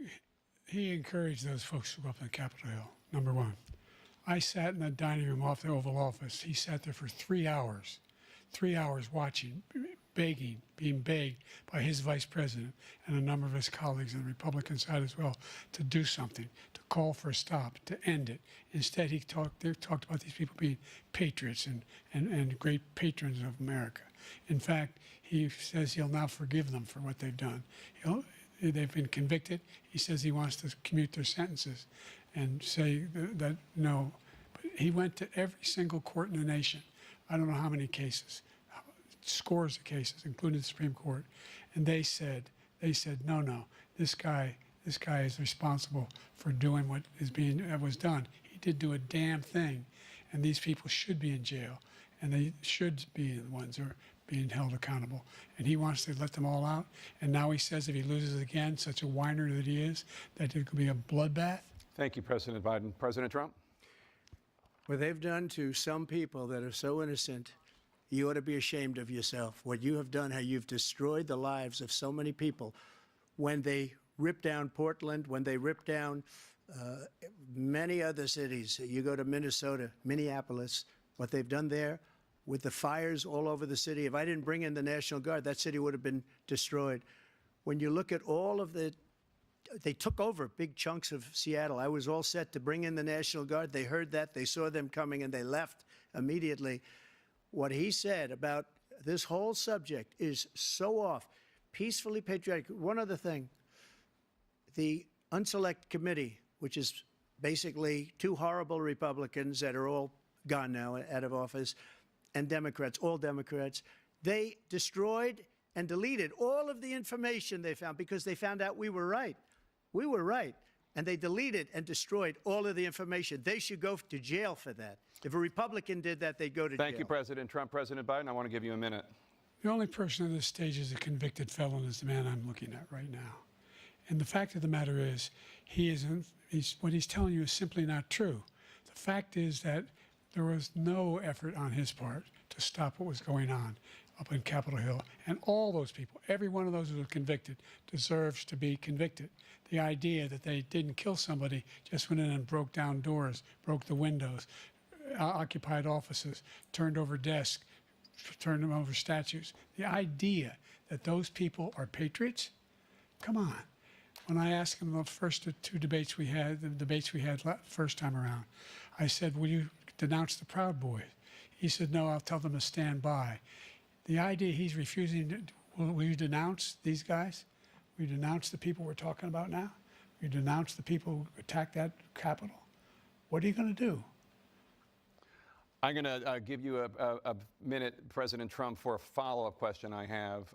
he encouraged those folks to go up on Capitol Hill, number one. I sat in the dining room off the Oval Office. He sat there for 3 hours watching, being begged by his vice president and a number of his colleagues on the Republican side as well to do something, to call for a stop, to end it. Instead, they talked about these people being patriots and great patrons of America. In fact, he says he'll now forgive them for what they've done. They've been convicted. He says he wants to commute their sentences and say that no. But he went to every single court in the nation. I don't know how many cases, scores of cases, including the Supreme Court, and they said, no, this guy is responsible for doing what was done. He did do a damn thing, and these people should be in jail, and they should be the ones who are being held accountable. And he wants to let them all out, and now he says if he loses again, such a whiner that he is, that it could be a bloodbath. Thank you, President Biden. President Trump? What they've done to some people that are so innocent, you ought to be ashamed of yourself. What you have done, how you've destroyed the lives of so many people. When they ripped down Portland, when they ripped down many other cities, you go to Minnesota, Minneapolis, what they've done there with the fires all over the city. If I didn't bring in the National Guard, that city would have been destroyed. When you look at all of they took over big chunks of Seattle. I was all set to bring in the National Guard. They heard that, they saw them coming, and they left immediately. What he said about this whole subject is so off. Peacefully patriotic. One other thing. The Unselect Committee, which is basically two horrible Republicans that are all gone now, out of office, and Democrats, all Democrats, they destroyed and deleted all of the information they found because they found out we were right. We were right. And they deleted and destroyed all of the information. They should go to jail for that. If a Republican did that, they'd go to jail. Thank you, President Trump. President Biden, I want to give you a minute. The only person on this stage is a convicted felon is the man I'm looking at right now. And the fact of the matter is, what he's telling you is simply not true. The fact is that there was no effort on his part to stop what was going on up in Capitol Hill. And all those people, every one of those who were convicted, deserves to be convicted. The idea that they didn't kill somebody, just went in and broke down doors, broke the windows, occupied offices, turned over desks, turned them over statues. The idea that those people are patriots? Come on. When I asked him the first two debates we had, first time around, I said, will you denounce the Proud Boys? He said, no, I'll tell them to stand by. The idea he's refusing, will you denounce these guys? Will you denounce the people we're talking about now? Will you denounce the people who attacked that Capitol? What are you going to do? I'm going to give you a minute, President Trump, for a follow-up question I have.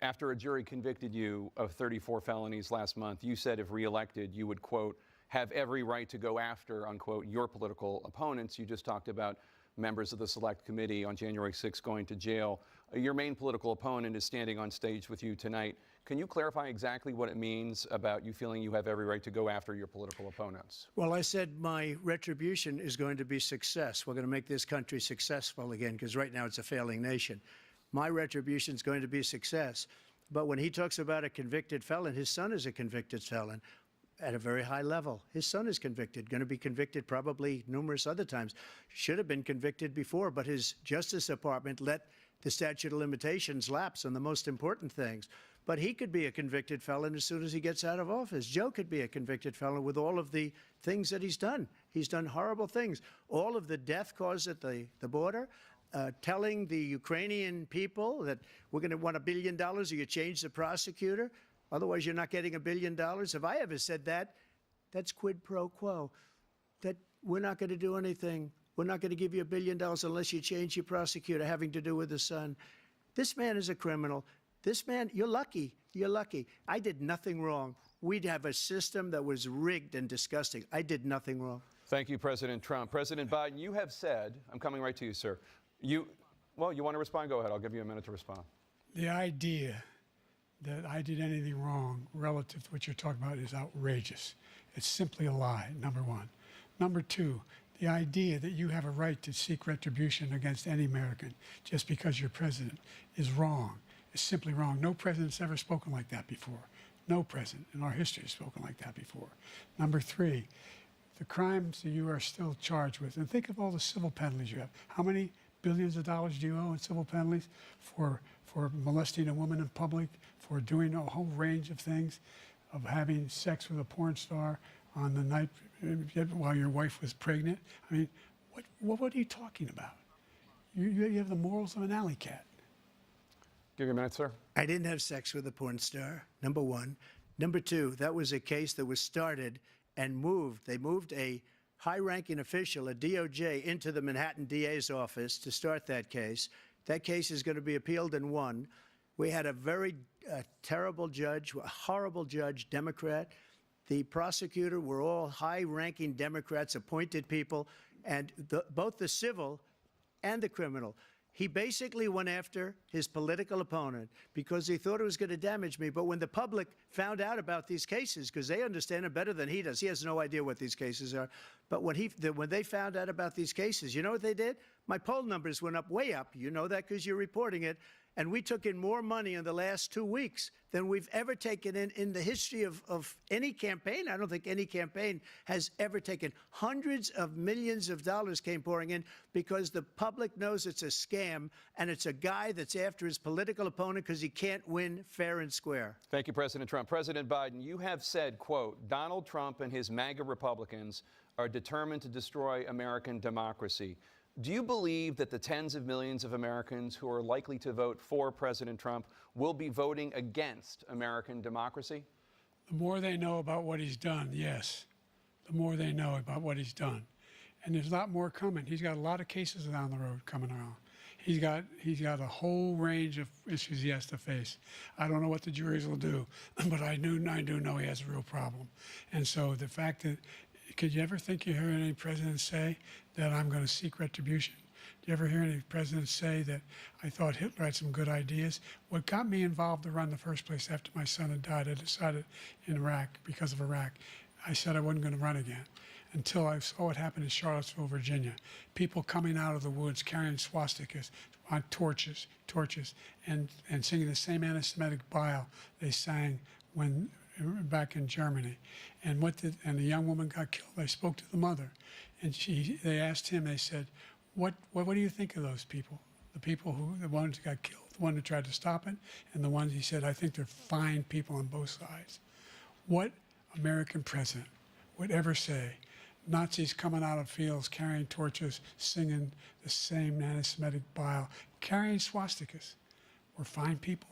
After a jury convicted you of 34 felonies last month, you said if reelected, you would, quote, have every right to go after, unquote, your political opponents. You just talked about members of the Select Committee on January 6th going to jail. Your main political opponent is standing on stage with you tonight. Can you clarify exactly what it means about you feeling you have every right to go after your political opponents? Well, I said my retribution is going to be success. We're going to make this country successful again, because right now it's a failing nation. My retribution is going to be success. But when he talks about a convicted felon, his son is a convicted felon at a very high level. His son is convicted, going to be convicted probably numerous other times. Should have been convicted before, but his Justice Department let the statute of limitations lapse on the most important things. But he could be a convicted felon as soon as he gets out of office. Joe could be a convicted felon with all of the things that he's done. He's done horrible things. All of the death caused at the border, telling the Ukrainian people that we're going to want $1 billion or you change the prosecutor. Otherwise, you're not getting $1 billion. If I ever said that, that's quid pro quo. That we're not going to do anything. We're not going to give you $1 billion unless you change your prosecutor having to do with the son. This man is a criminal. This man, you're lucky. You're lucky. I did nothing wrong. We'd have a system that was rigged and disgusting. I did nothing wrong. Thank you, President Trump. President Biden, you have said, I'm coming right to you, sir. You want to respond? Go ahead. I'll give you a minute to respond. The idea that I did anything wrong relative to what you're talking about is outrageous. It's simply a lie, number one. Number two, the idea that you have a right to seek retribution against any American just because you're president is wrong. It's simply wrong. No president's ever spoken like that before. No president in our history has spoken like that before. Number three, the crimes that you are still charged with, and think of all the civil penalties you have. How many billions of dollars do you owe in civil penalties for for molesting a woman in public, for doing a whole range of things, of having sex with a porn star on the night while your wife was pregnant. I mean, what are you talking about? You have the morals of an alley cat. Give you a minute, sir. I didn't have sex with a porn star, number one. Number two, that was a case that was started and moved. They moved a high-ranking official, a DOJ, into the Manhattan DA's office to start that case. That case is going to be appealed and won. We had a very terrible judge, a horrible judge, Democrat. The prosecutor were all high-ranking Democrats, appointed people, and both the civil and the criminal. He basically went after his political opponent because he thought it was going to damage me. But when the public found out about these cases, because they understand it better than he does, he has no idea what these cases are. But when they found out about these cases, you know what they did? My poll numbers went up, way up. You know that because you're reporting it. And we took in more money in the last 2 weeks than we've ever taken in the history of any campaign. I don't think any campaign has ever taken. Hundreds of millions of dollars came pouring in because the public knows it's a scam, and it's a guy that's after his political opponent because he can't win fair and square. Thank you, President Trump. President Biden, you have said, quote, Donald Trump and his MAGA Republicans are determined to destroy American democracy. Do you believe that the tens of millions of Americans who are likely to vote for President Trump will be voting against American democracy? The more they know about what he's done, yes. The more they know about what he's done. And there's a lot more coming. He's got a lot of cases down the road coming around. He's got a whole range of issues he has to face. I don't know what the juries will do, but I do know he has a real problem. And so the fact that, could you ever think you heard any president say that I'm going to seek retribution? Did you ever hear any president say that I thought Hitler had some good ideas? What got me involved to run in the first place after my son had died, I decided in Iraq, because of Iraq, I said I wasn't going to run again until I saw what happened in Charlottesville, Virginia. People coming out of the woods carrying swastikas on torches, and singing the same anti-Semitic bile they sang when back in Germany. And the young woman got killed. I spoke to the mother, and they asked him, they said, what do you think of those people? The ones who got killed, the one who tried to stop it, and the ones, he said, I think they're fine people on both sides. What American president would ever say, Nazis coming out of fields, carrying torches, singing the same anti-Semitic bile, carrying swastikas, were fine people?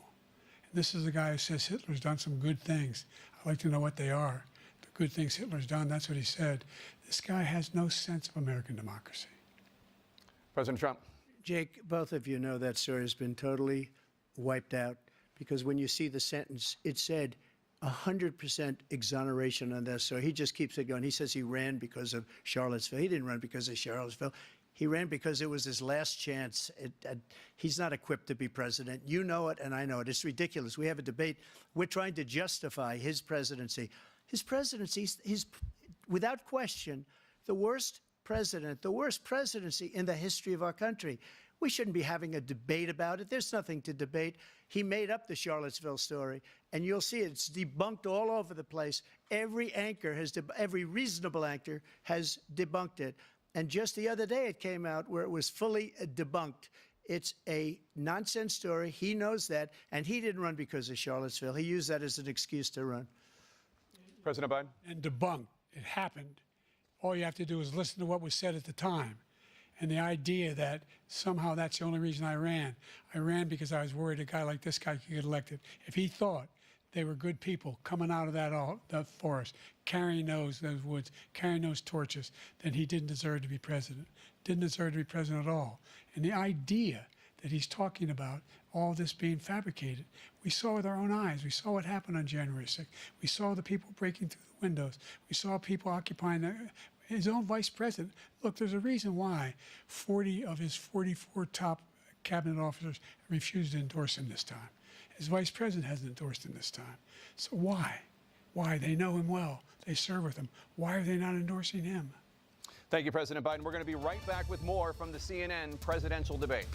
This is a guy who says Hitler's done some good things. I'd like to know what they are. The good things Hitler's done, that's what he said. This guy has no sense of American democracy. President Trump. Jake, both of you know that story has been totally wiped out because when you see the sentence, it said 100% exoneration on this. So he just keeps it going. He says he ran because of Charlottesville. He didn't run because of Charlottesville. He ran because it was his last chance. He's not equipped to be president. You know it, and I know it. It's ridiculous. We have a debate. We're trying to justify his presidency. His presidency, he's without question, the worst president, the worst presidency in the history of our country. We shouldn't be having a debate about it. There's nothing to debate. He made up the Charlottesville story, and you'll see it's debunked all over the place. Every reasonable anchor has debunked it. And just the other day it came out where it was fully debunked. It's a nonsense story. He knows that, and he didn't run because of Charlottesville. He used that as an excuse to run. President Biden. And debunked. It happened. All you have to do is listen to what was said at the time. And the idea that somehow that's the only reason I ran because I was worried a guy like this guy could get elected. If he thought they were good people coming out of that forest, carrying those woods, carrying those torches, then he didn't deserve to be president. Didn't deserve to be president at all. And the idea that he's talking about all this being fabricated, we saw with our own eyes. We saw what happened on January 6th. We saw the people breaking through the windows. We saw people occupying his own vice president. Look, there's a reason why 40 of his 44 top cabinet officers refused to endorse him this time. His vice president hasn't endorsed him this time. So why? Why? They know him well. They serve with him. Why are they not endorsing him? Thank you, President Biden. We're going to be right back with more from the CNN presidential debate.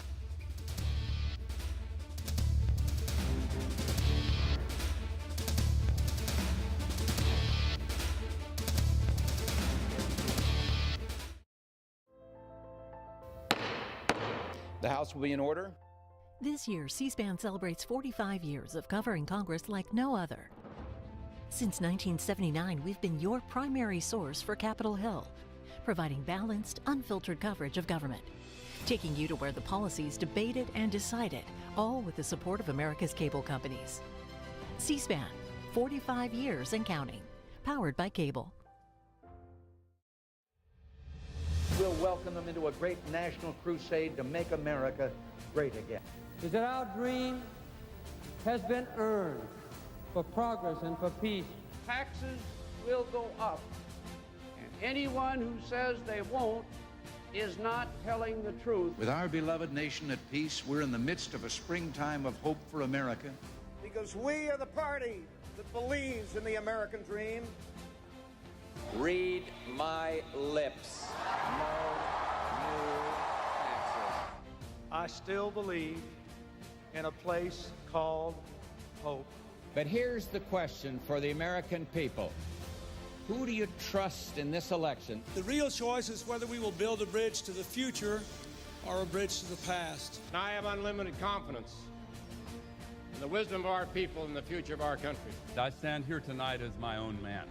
The House will be in order. This year, C-SPAN celebrates 45 years of covering Congress like no other. Since 1979, we've been your primary source for Capitol Hill, providing balanced, unfiltered coverage of government, taking you to where the policy's debated and decided, all with the support of America's cable companies. C-SPAN, 45 years and counting, powered by cable. We'll welcome them into a great national crusade to make America great again. Is that our dream has been earned for progress and for peace. Taxes will go up, and anyone who says they won't is not telling the truth. With our beloved nation at peace, we're in the midst of a springtime of hope for America. Because we are the party that believes in the American dream. Read my lips. No new taxes. I still believe in a place called hope. But here's the question for the American people. Who do you trust in this election? The real choice is whether we will build a bridge to the future or a bridge to the past. I have unlimited confidence in the wisdom of our people and the future of our country. I stand here tonight as my own man,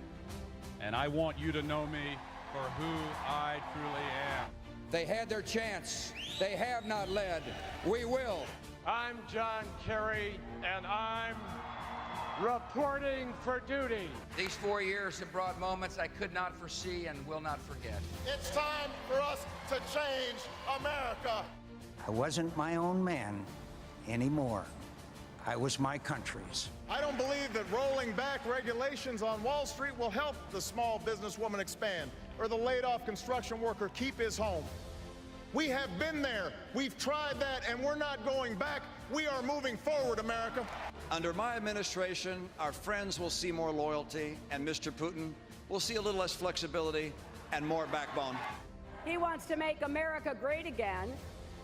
and I want you to know me for who I truly am. They had their chance. They have not led. We will. I'm John Kerry, and I'm reporting for duty. These 4 years have brought moments I could not foresee and will not forget. It's time for us to change America. I wasn't my own man anymore. I was my country's. I don't believe that rolling back regulations on Wall Street will help the small businesswoman expand or the laid-off construction worker keep his home. We have been there. We've tried that, and we're not going back. We are moving forward, America. Under my administration, our friends will see more loyalty, and Mr. Putin will see a little less flexibility and more backbone. He wants to make America great again.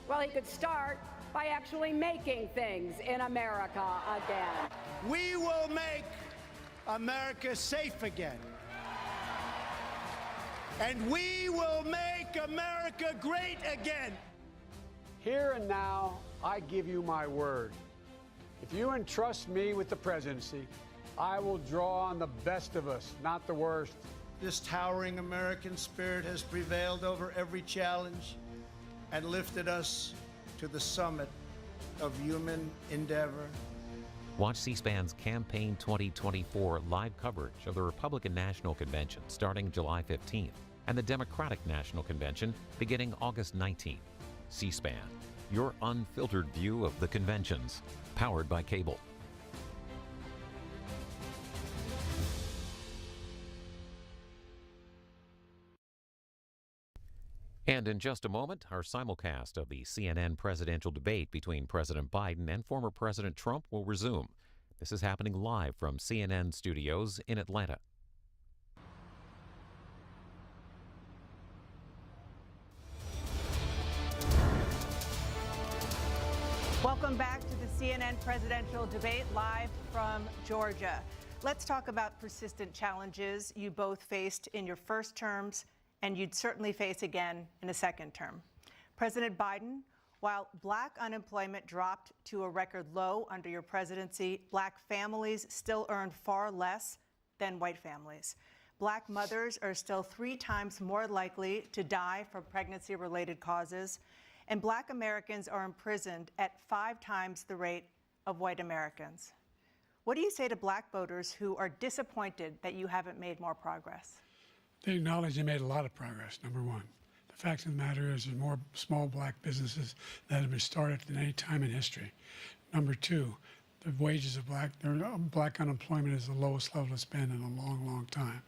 Well, he could start by actually making things in America again. We will make America safe again. And we will make America great again. Here and now, I give you my word. If you entrust me with the presidency, I will draw on the best of us, not the worst. This towering American spirit has prevailed over every challenge and lifted us to the summit of human endeavor. Watch C-SPAN's Campaign 2024 live coverage of the Republican National Convention starting July 15th and the Democratic National Convention beginning August 19th. C-SPAN, your unfiltered view of the conventions, powered by cable. And in just a moment, our simulcast of the CNN presidential debate between President Biden and former President Trump will resume. This is happening live from CNN studios in Atlanta. Welcome back to the CNN presidential debate live from Georgia. Let's talk about persistent challenges you both faced in your first terms and you'd certainly face again in a second term. President Biden, while black unemployment dropped to a record low under your presidency, black families still earn far less than white families. Black mothers are still 3 times more likely to die from pregnancy-related causes, and black Americans are imprisoned at 5 times the rate of white Americans. What do you say to black voters who are disappointed that you haven't made more progress? They acknowledge they made a lot of progress, number one. The fact of the matter is there's more small black businesses that have been started than any time in history. Number two, the wages of black unemployment is the lowest level it's been in a long, long time.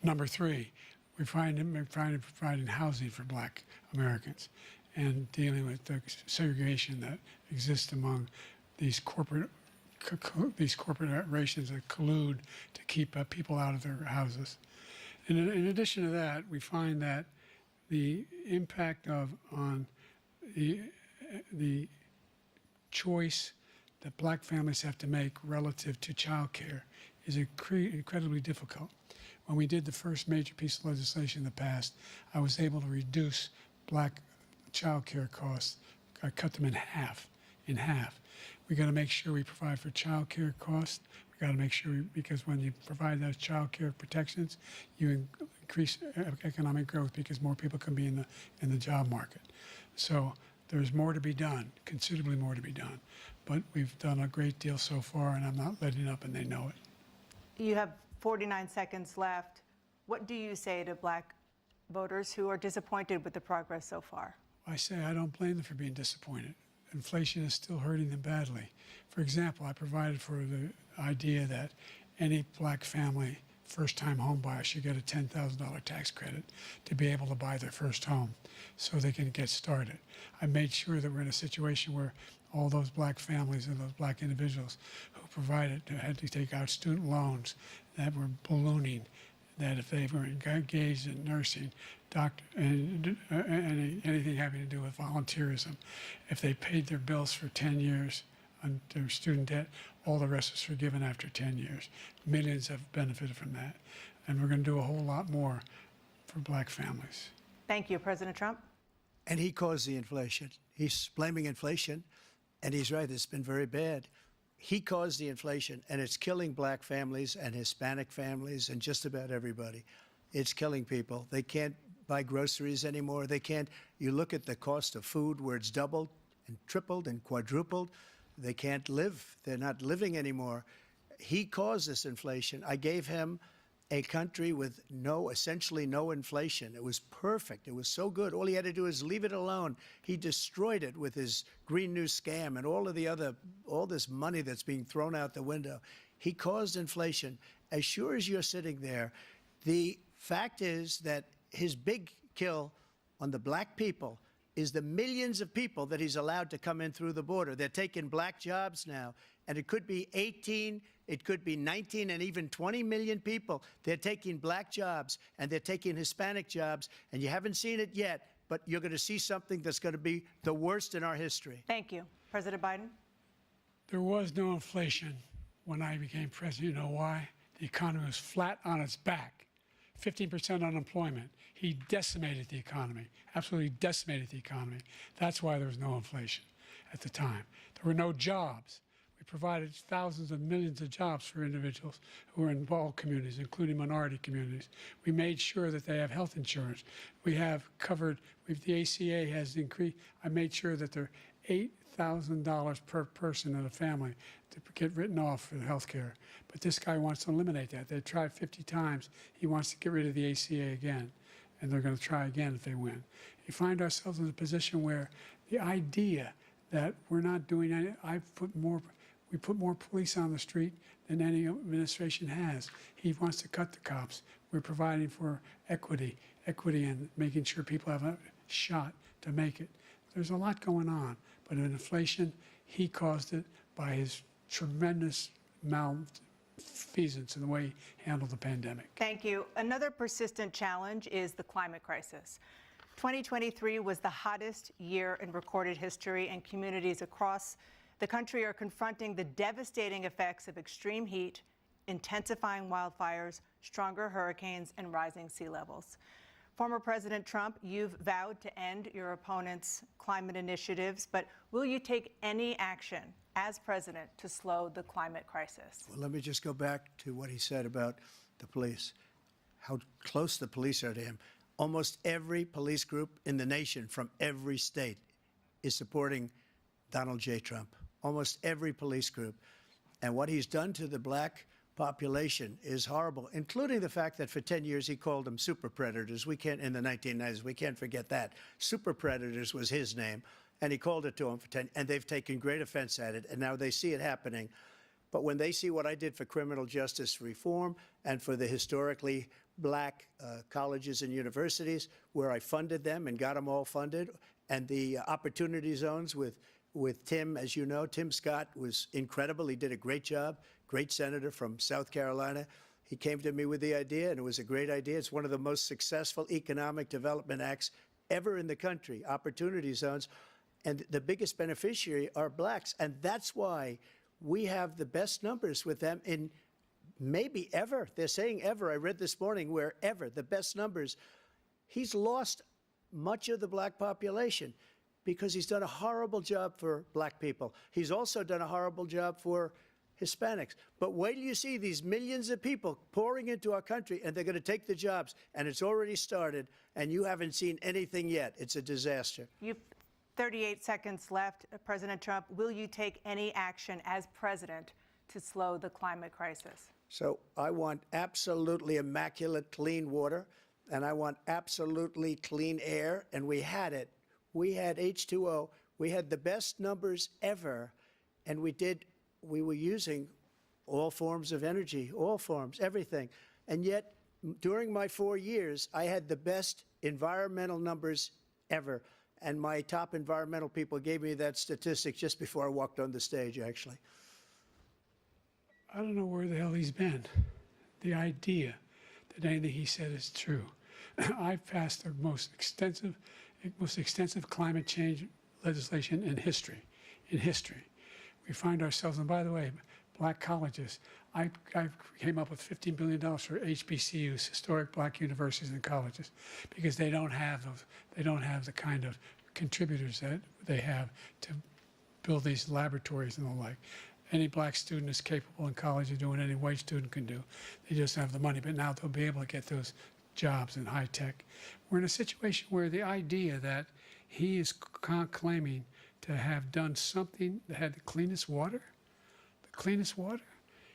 Number three, we're providing housing for black Americans and dealing with the segregation that exists among these corporations that collude to keep people out of their houses. And in addition to that, we find that the impact on the choice that black families have to make relative to child care is incredibly difficult. When we did the first major piece of legislation in the past, I was able to reduce black child care costs. I cut them in half in half. We got to make sure we provide for child care costs. We got to make sure, because when you provide those child care protections, you increase economic growth because more people can be in the job market. So there's more to be done, considerably more to be done. But we've done a great deal so far, and I'm not letting up, and they know it. You have 49 seconds left. What do you say to black voters who are disappointed with the progress so far? I say I don't blame them for being disappointed. Inflation is still hurting them badly. For example, I provided for the idea that any black family, first-time home buyer, should get a $10,000 tax credit to be able to buy their first home so they can get started. I made sure that we're in a situation where all those black families and those black individuals who provided had to take out student loans that were ballooning, that if they were engaged in nursing, doctor, and anything having to do with volunteerism, if they paid their bills for 10 years on their student debt, all the rest was forgiven after 10 years. Millions have benefited from that. And we're going to do a whole lot more for black families. Thank you, President Trump. And he caused the inflation. He's blaming inflation, and he's right, it's been very bad. He caused the inflation, and it's killing black families and Hispanic families and just about everybody. It's killing people. They can't buy groceries anymore. They can't. You look at the cost of food where it's doubled and tripled and quadrupled. They can't live. They're not living anymore. He caused this inflation. I gave him a country with essentially no inflation. It was perfect. It was so good. All he had to do is leave it alone. He destroyed it with his Green New scam and all this money that's being thrown out the window. He caused inflation. As sure as you're sitting there, the fact is that his big kill on the black people is the millions of people that he's allowed to come in through the border. They're taking black jobs now, and it could be 18, it could be 19, and even 20 million people. They're taking black jobs, and they're taking Hispanic jobs, and you haven't seen it yet, but you're going to see something that's going to be the worst in our history. Thank you. President Biden? There was no inflation when I became president. You know why? The economy was flat on its back. 15% unemployment. He decimated the economy, absolutely decimated the economy. That's why there was no inflation at the time. There were no jobs. We provided thousands of millions of jobs for individuals who are in all communities, including minority communities. We made sure that they have health insurance. We have covered, the ACA has increased. I made sure that they're $8,000 per person in a family to get written off for the health care. But this guy wants to eliminate that. They've tried 50 times. He wants to get rid of the ACA again, and they're going to try again if they win. You find ourselves in a position where the idea that we're not doing anything, we put more police on the street than any administration has. He wants to cut the cops. We're providing for equity and making sure people have a shot to make it. There's a lot going on, but in inflation, he caused it by his tremendous malfeasance in the way he handled the pandemic. Thank you. Another persistent challenge is the climate crisis. 2023 was the hottest year in recorded history, and communities across the country are confronting the devastating effects of extreme heat, intensifying wildfires, stronger hurricanes, and rising sea levels. Former President Trump, you've vowed to end your opponent's climate initiatives, but will you take any action as president to slow the climate crisis? Well, let me just go back to what he said about the police, how close the police are to him. Almost every police group in the nation from every state is supporting Donald J. Trump. Almost every police group. And what he's done to the black population is horrible, including the fact that for 10 years he called them super predators. We can't, in the 1990s, we can't forget that. Super predators was his name, and he called it to them for 10, and they've taken great offense at it, and now they see it happening. But when they see what I did for criminal justice reform and for the historically black colleges and universities, where I funded them and got them all funded, and the opportunity zones with Tim, as you know, Tim Scott was incredible. He did a great job, great senator from South Carolina. He came to me with the idea, and it was a great idea. It's one of the most successful economic development acts ever in the country, opportunity zones. And the biggest beneficiary are blacks. And that's why we have the best numbers with them in maybe ever. They're saying ever. I read this morning where ever, the best numbers. He's lost much of the black population. because he's done a horrible job for black people. He's also done a horrible job for Hispanics. But wait till you see these millions of people pouring into our country, and they're going to take the jobs, and it's already started, and you haven't seen anything yet. It's a disaster. You've 38 seconds left. President Trump, will you take any action as president to slow the climate crisis? So I want absolutely immaculate clean water, and I want absolutely clean air, and we had it. We had H2O. We had the best numbers ever, and we were using all forms of energy, all forms, everything. And yet, during my 4 years, I had the best environmental numbers ever. And my top environmental people gave me that statistic just before I walked on the stage, actually. I don't know where the hell he's been. The idea that anything he said is true. I've passed the most extensive climate change legislation in history. We find ourselves, and by the way, black colleges, I came up with $15 billion for HBCUs, historic black universities and colleges, because they don't have the kind of contributors that they have to build these laboratories and the like. Any black student is capable in college of doing any white student can do. They just have the money, but now they'll be able to get those jobs in high tech. We're in a situation where the idea that he is claiming to have done something that had the cleanest water,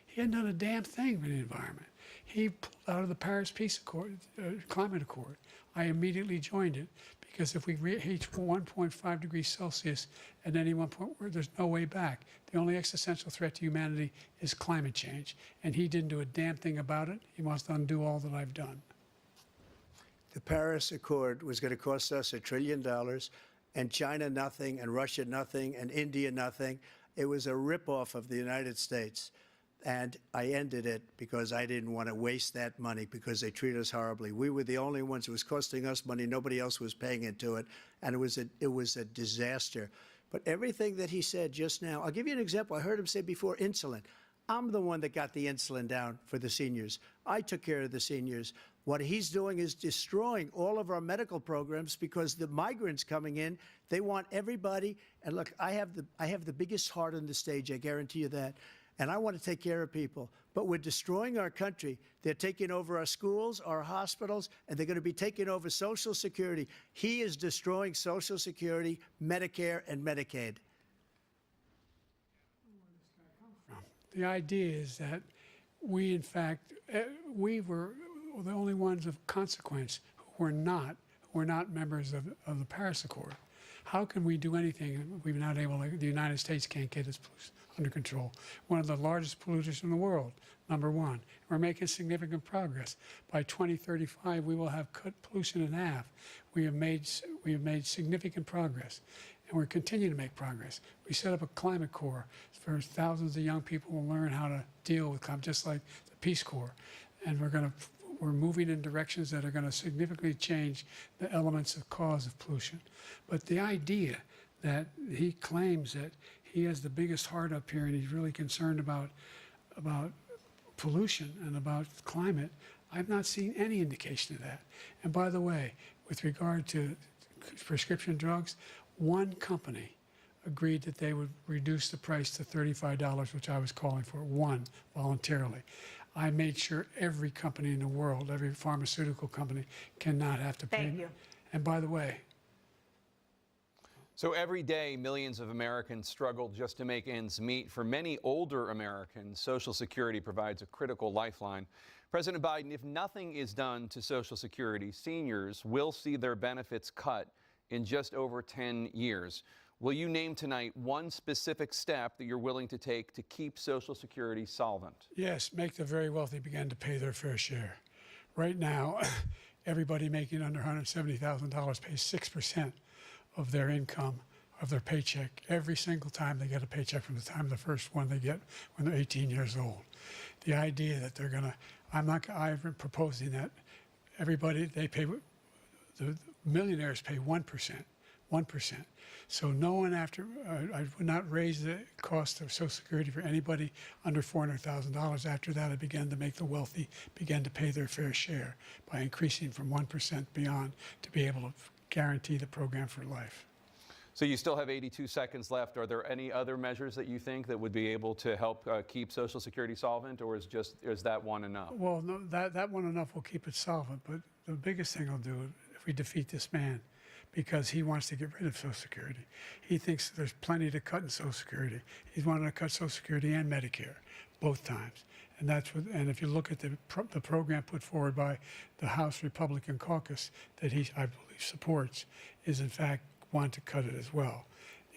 he hadn't done a damn thing for the environment. He pulled out of the Paris Climate Accord. I immediately joined it because if we reach 1.5 degrees Celsius at any one point, there's no way back. The only existential threat to humanity is climate change, and he didn't do a damn thing about it. He wants to undo all that I've done. The Paris Accord was going to cost us $1 trillion, and China nothing, and Russia nothing, and India nothing. It was a ripoff of the United States. And I ended it because I didn't want to waste that money because they treat us horribly. We were the only ones. It was costing us money. Nobody else was paying into it. And it was a disaster. But everything that he said just now, I'll give you an example. I heard him say before insulin. I'm the one that got the insulin down for the seniors. I took care of the seniors. What he's doing is destroying all of our medical programs because the migrants coming in, they want everybody. And look, I have the biggest heart on the stage. I guarantee you that. And I want to take care of people. But we're destroying our country. They're taking over our schools, our hospitals, and they're going to be taking over Social Security. He is destroying Social Security, Medicare, and Medicaid. The idea is that we, in fact, we were the only ones of consequence who were not members of the Paris Accord. How can we do anything? We've not able to, the United States can't get its pollution under control. One of the largest polluters in the world, #1. We're making significant progress. By 2035, we will have cut pollution in half. We have made significant progress, and we're continuing to make progress. We set up a climate corps for thousands of young people who will learn how to deal with climate, just like the Peace Corps. And we're moving in directions that are going to significantly change the elements of cause of pollution. But the idea that he claims that he has the biggest heart up here and he's really concerned about pollution and about climate, I've not seen any indication of that. And by the way, with regard to prescription drugs, one company agreed that they would reduce the price to $35, which I was calling for, one, voluntarily. I made sure every company in the world, every pharmaceutical company, cannot have to pay. Thank you. And by the way, so every day, millions of Americans struggle just to make ends meet. For many older Americans, Social Security provides a critical lifeline. President Biden, if nothing is done to Social Security, seniors will see their benefits cut in just over 10 years. Will you name tonight one specific step that you're willing to take to keep Social Security solvent? yes, make the very wealthy begin to pay their fair share. Right now, everybody making under $170,000 pays 6% of their income, of their paycheck, every single time they get a paycheck from the time of the first one they get when they're 18 years old. The idea that they're going to, I've been proposing that everybody, they pay, the millionaires pay 1%. So no one I would not raise the cost of Social Security for anybody under $400,000. After that, I began to make the wealthy begin to pay their fair share by increasing from 1% beyond to be able to guarantee the program for life. So you still have 82 seconds left. Are there any other measures that you think that would be able to help keep Social Security solvent, or is that one enough? Well, no, that one enough will keep it solvent, but the biggest thing I'll do if we defeat this man, because he wants to get rid of Social Security. He thinks there's plenty to cut in Social Security. He's wanted to cut Social Security and Medicare both times. And that's what, and if you look at the program put forward by the House Republican caucus that he, I believe, supports, is in fact want to cut it as well.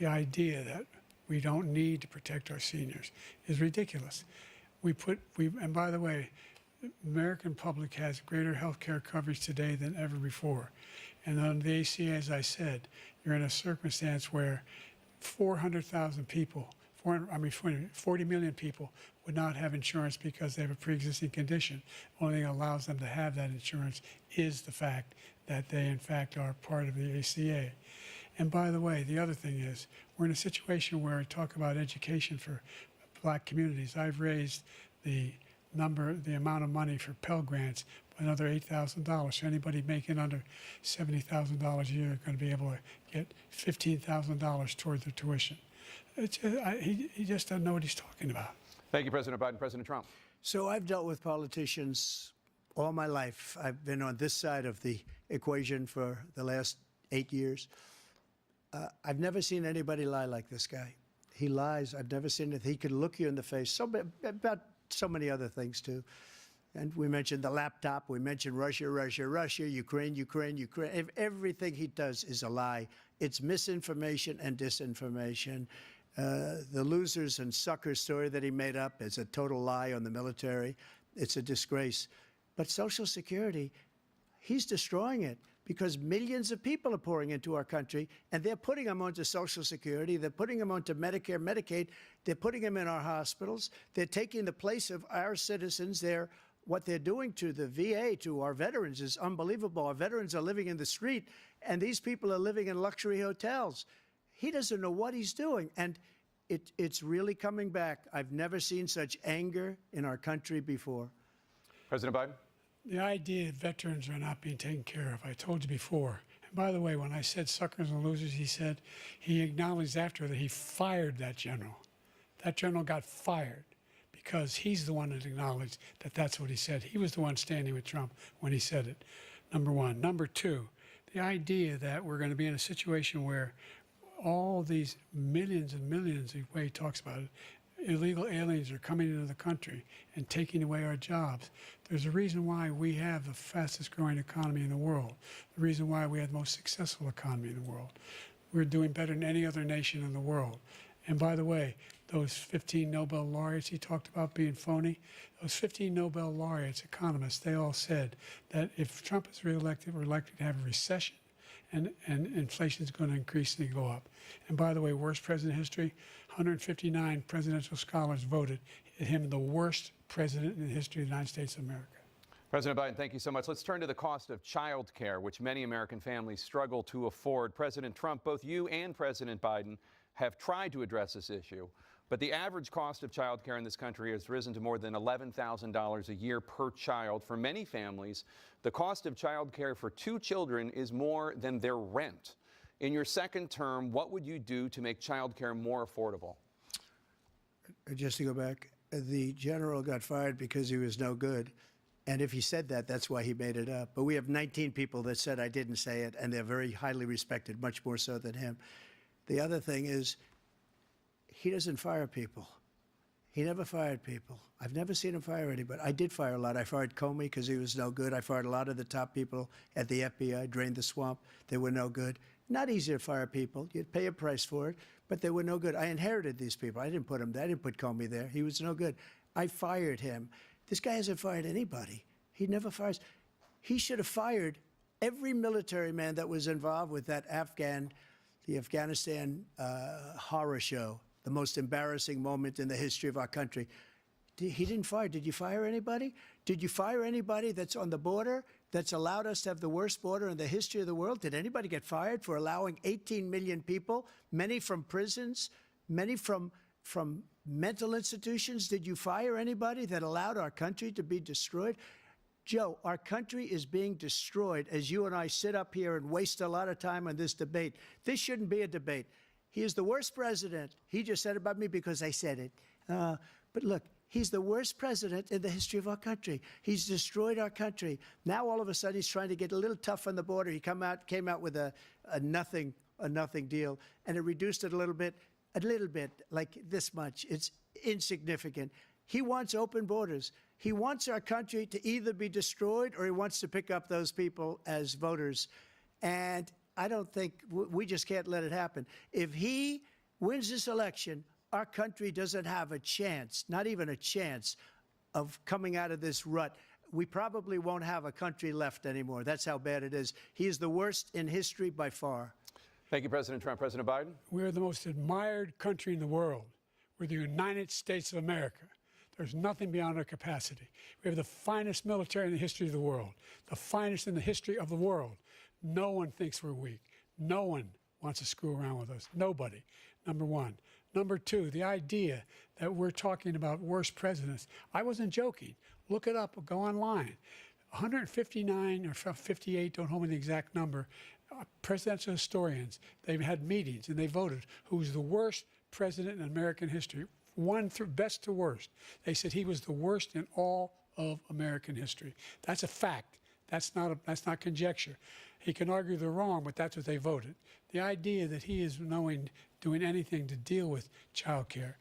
The idea that we don't need to protect our seniors is ridiculous. And by the way, the American public has greater health care coverage today than ever before. And on the ACA, as I said, you're in a circumstance where 400,000 people, 40 million people would not have insurance because they have a pre-existing condition. Only thing that allows them to have that insurance is the fact that they, in fact, are part of the ACA. And by the way, the other thing is, we're in a situation where I talk about education for black communities. I've raised the amount of money for Pell Grants by another $8,000. So anybody making under $70,000 a year is going to be able to get $15,000 toward their tuition. He just doesn't know what he's talking about. Thank you, President Biden. President Trump. So I've dealt with politicians all my life. I've been on this side of the equation for the last 8 years. I've never seen anybody lie like this guy. He lies. I've never seen it. He could look you in the face about so many other things, too. And we mentioned the laptop. We mentioned Russia, Ukraine. Everything he does is a lie. It's misinformation and disinformation. The losers and suckers story that he made up is a total lie on the military. It's a disgrace. But Social Security, he's destroying it because millions of people are pouring into our country, and they're putting them onto Social Security. They're putting them onto Medicare, Medicaid. They're putting them in our hospitals. They're taking the place of our citizens. What they're doing to the VA, to our veterans, is unbelievable. Our veterans are living in the street, and these people are living in luxury hotels. He doesn't know what he's doing, and it's really coming back. I've never seen such anger in our country before. President Biden? The idea that veterans are not being taken care of, I told you before. And by the way, when I said suckers and losers, he acknowledged after that he fired that general. That general got fired because he's the one that acknowledged that that's what he said. He was the one standing with Trump when he said it, number one. Number two, the idea that we're going to be in a situation where all these millions and millions, the way he talks about it, illegal aliens are coming into the country and taking away our jobs. There's a reason why we have the fastest growing economy in the world, the reason why we have the most successful economy in the world. We're doing better than any other nation in the world. And by the way, those 15 Nobel laureates he talked about being phony, those 15 Nobel laureates, economists, they all said that if Trump is reelected, we're likely to have a recession and inflation is going to increasingly go up. And by the way, worst president in history, 159 presidential scholars voted him the worst president in the history of the United States of America. President Biden, thank you so much. Let's turn to the cost of child care, which many American families struggle to afford. President Trump, both you and President Biden have tried to address this issue, but the average cost of child care in this country has risen to more than $11,000 a year per child. For many families, the cost of child care for 2 children is more than their rent. In your second term, what would you do to make child care more affordable? Just to go back, the general got fired because he was no good. And if he said that, that's why he made it up. But we have 19 people that said I didn't say it, and they're very highly respected, much more so than him. The other thing is, he doesn't fire people. He never fired people. I've never seen him fire anybody. I did fire a lot. I fired Comey because he was no good. I fired a lot of the top people at the FBI, drained the swamp. They were no good. Not easy to fire people. You'd pay a price for it, but they were no good. I inherited these people. I didn't put him there. I didn't put Comey there. He was no good. I fired him. This guy hasn't fired anybody. He never fires. He should have fired every military man that was involved with that the Afghanistan horror show, the most embarrassing moment in the history of our country. He didn't fire. Did you fire anybody? Did you fire anybody that's on the border, that's allowed us to have the worst border in the history of the world? Did anybody get fired for allowing 18 million people, many from prisons, many from mental institutions? Did you fire anybody that allowed our country to be destroyed? Joe, our country is being destroyed as you and I sit up here and waste a lot of time on this debate. This shouldn't be a debate. He is the worst president. He just said about me because I said it. But look, he's the worst president in the history of our country. He's destroyed our country. Now, all of a sudden, he's trying to get a little tough on the border. He came out with a nothing deal, and it reduced it a little bit, like this much. It's insignificant. He wants open borders. He wants our country to either be destroyed or he wants to pick up those people as voters. And I don't think we just can't let it happen. If he wins this election, our country doesn't have a chance, not even a chance, of coming out of this rut. We probably won't have a country left anymore. That's how bad it is. He is the worst in history by far. Thank you, President Trump. President Biden? We're the most admired country in the world. We're the United States of America. There's nothing beyond our capacity. We have the finest military in the history of the world, the finest in the history of the world. No one thinks we're weak. No one wants to screw around with us. Nobody, number one. Number two, the idea that we're talking about worst presidents. I wasn't joking. Look it up. Go online. 159 or 58, don't hold me the exact number, presidential historians, they've had meetings and they voted who's the worst president in American history. One through best to worst. They said he was the worst in all of American history. That's a fact. That's not conjecture. He can argue they're wrong, but that's what they voted. The idea that he is doing anything to deal with child care,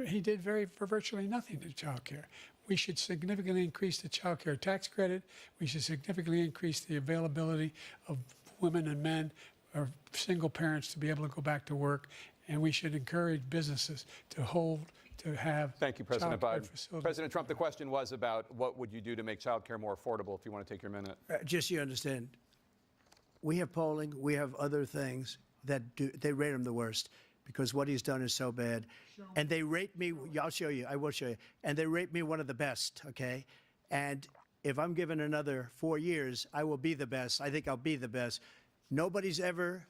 he did for virtually nothing to child care. We should significantly increase the child care tax credit. We should significantly increase the availability of women and men or single parents to be able to go back to work. And we should encourage businesses to have. Thank you, President Biden. Facilities. President Trump, the question was about what would you do to make child care more affordable, if you want to take your minute. Just so you understand, we have polling, we have other things that they rate him the worst because what he's done is so bad. And they rate me, I'll show you, I will show you. And they rate me one of the best, okay? And if I'm given another 4 years, I will be the best. I think I'll be the best. Nobody's ever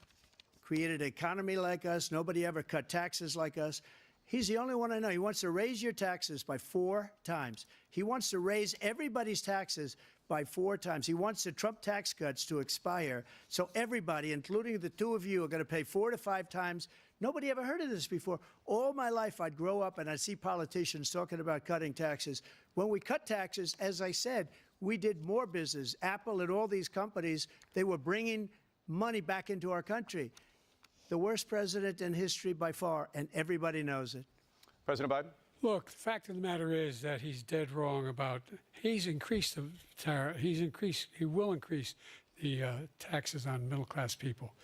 created an economy like us. Nobody ever cut taxes like us. He's the only one I know. He wants to raise your taxes by 4 times. He wants to raise everybody's taxes by 4 times. He wants the Trump tax cuts to expire. So everybody, including the two of you, are going to pay 4 to 5 times. Nobody ever heard of this before. All my life, I'd grow up and I'd see politicians talking about cutting taxes. When we cut taxes, as I said, we did more business. Apple and all these companies, they were bringing money back into our country. The worst president in history by far, and everybody knows it. President Biden? Look, the fact of the matter is that he's dead wrong about, he's increased the tariff, he will increase the taxes on middle-class people.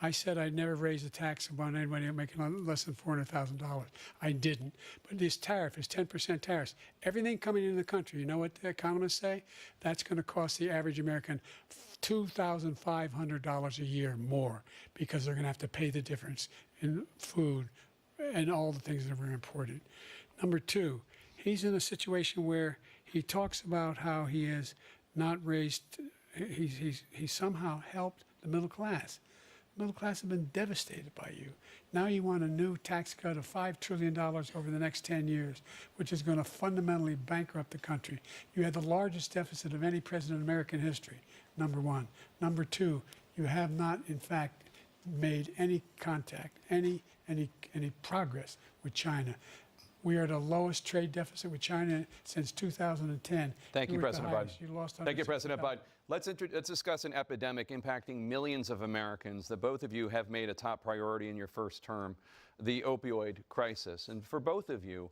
I said I'd never raise a tax on anybody making less than $400,000. I didn't. But this tariff is 10% tariffs. Everything coming into the country, you know what the economists say? That's going to cost the average American $2,500 a year more because they're going to have to pay the difference in food and all the things that are very important. Number two, he's in a situation where he talks about how he has not raised, he's somehow helped the middle class. The middle class have been devastated by you. Now you want a new tax cut of $5 trillion over the next 10 years, which is going to fundamentally bankrupt the country. You had the largest deficit of any president in American history, number one. Number two, you have not, in fact, made any contact, any progress with China. We are at the lowest trade deficit with China since 2010. Thank you, President Biden. You lost Thank you, President Biden. Let's discuss an epidemic impacting millions of Americans that both of you have made a top priority in your first term, the opioid crisis. And for both of you,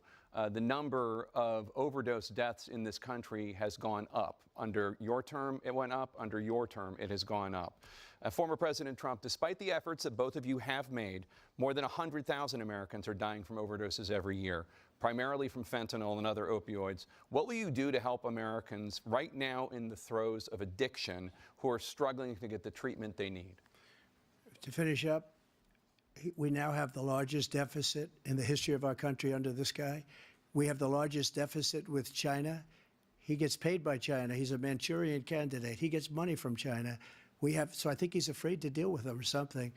the number of overdose deaths in this country has gone up. Under your term, it went up. Under your term, it has gone up. Former President Trump, despite the efforts that both of you have made, more than 100,000 Americans are dying from overdoses every year, primarily from fentanyl and other opioids. What will you do to help Americans right now in the throes of addiction who are struggling to get the treatment they need? To finish up, we now have the largest deficit in the history of our country under this guy. We have the largest deficit with China. He gets paid by China. He's a Manchurian candidate. He gets money from China. So I think he's afraid to deal with them or something.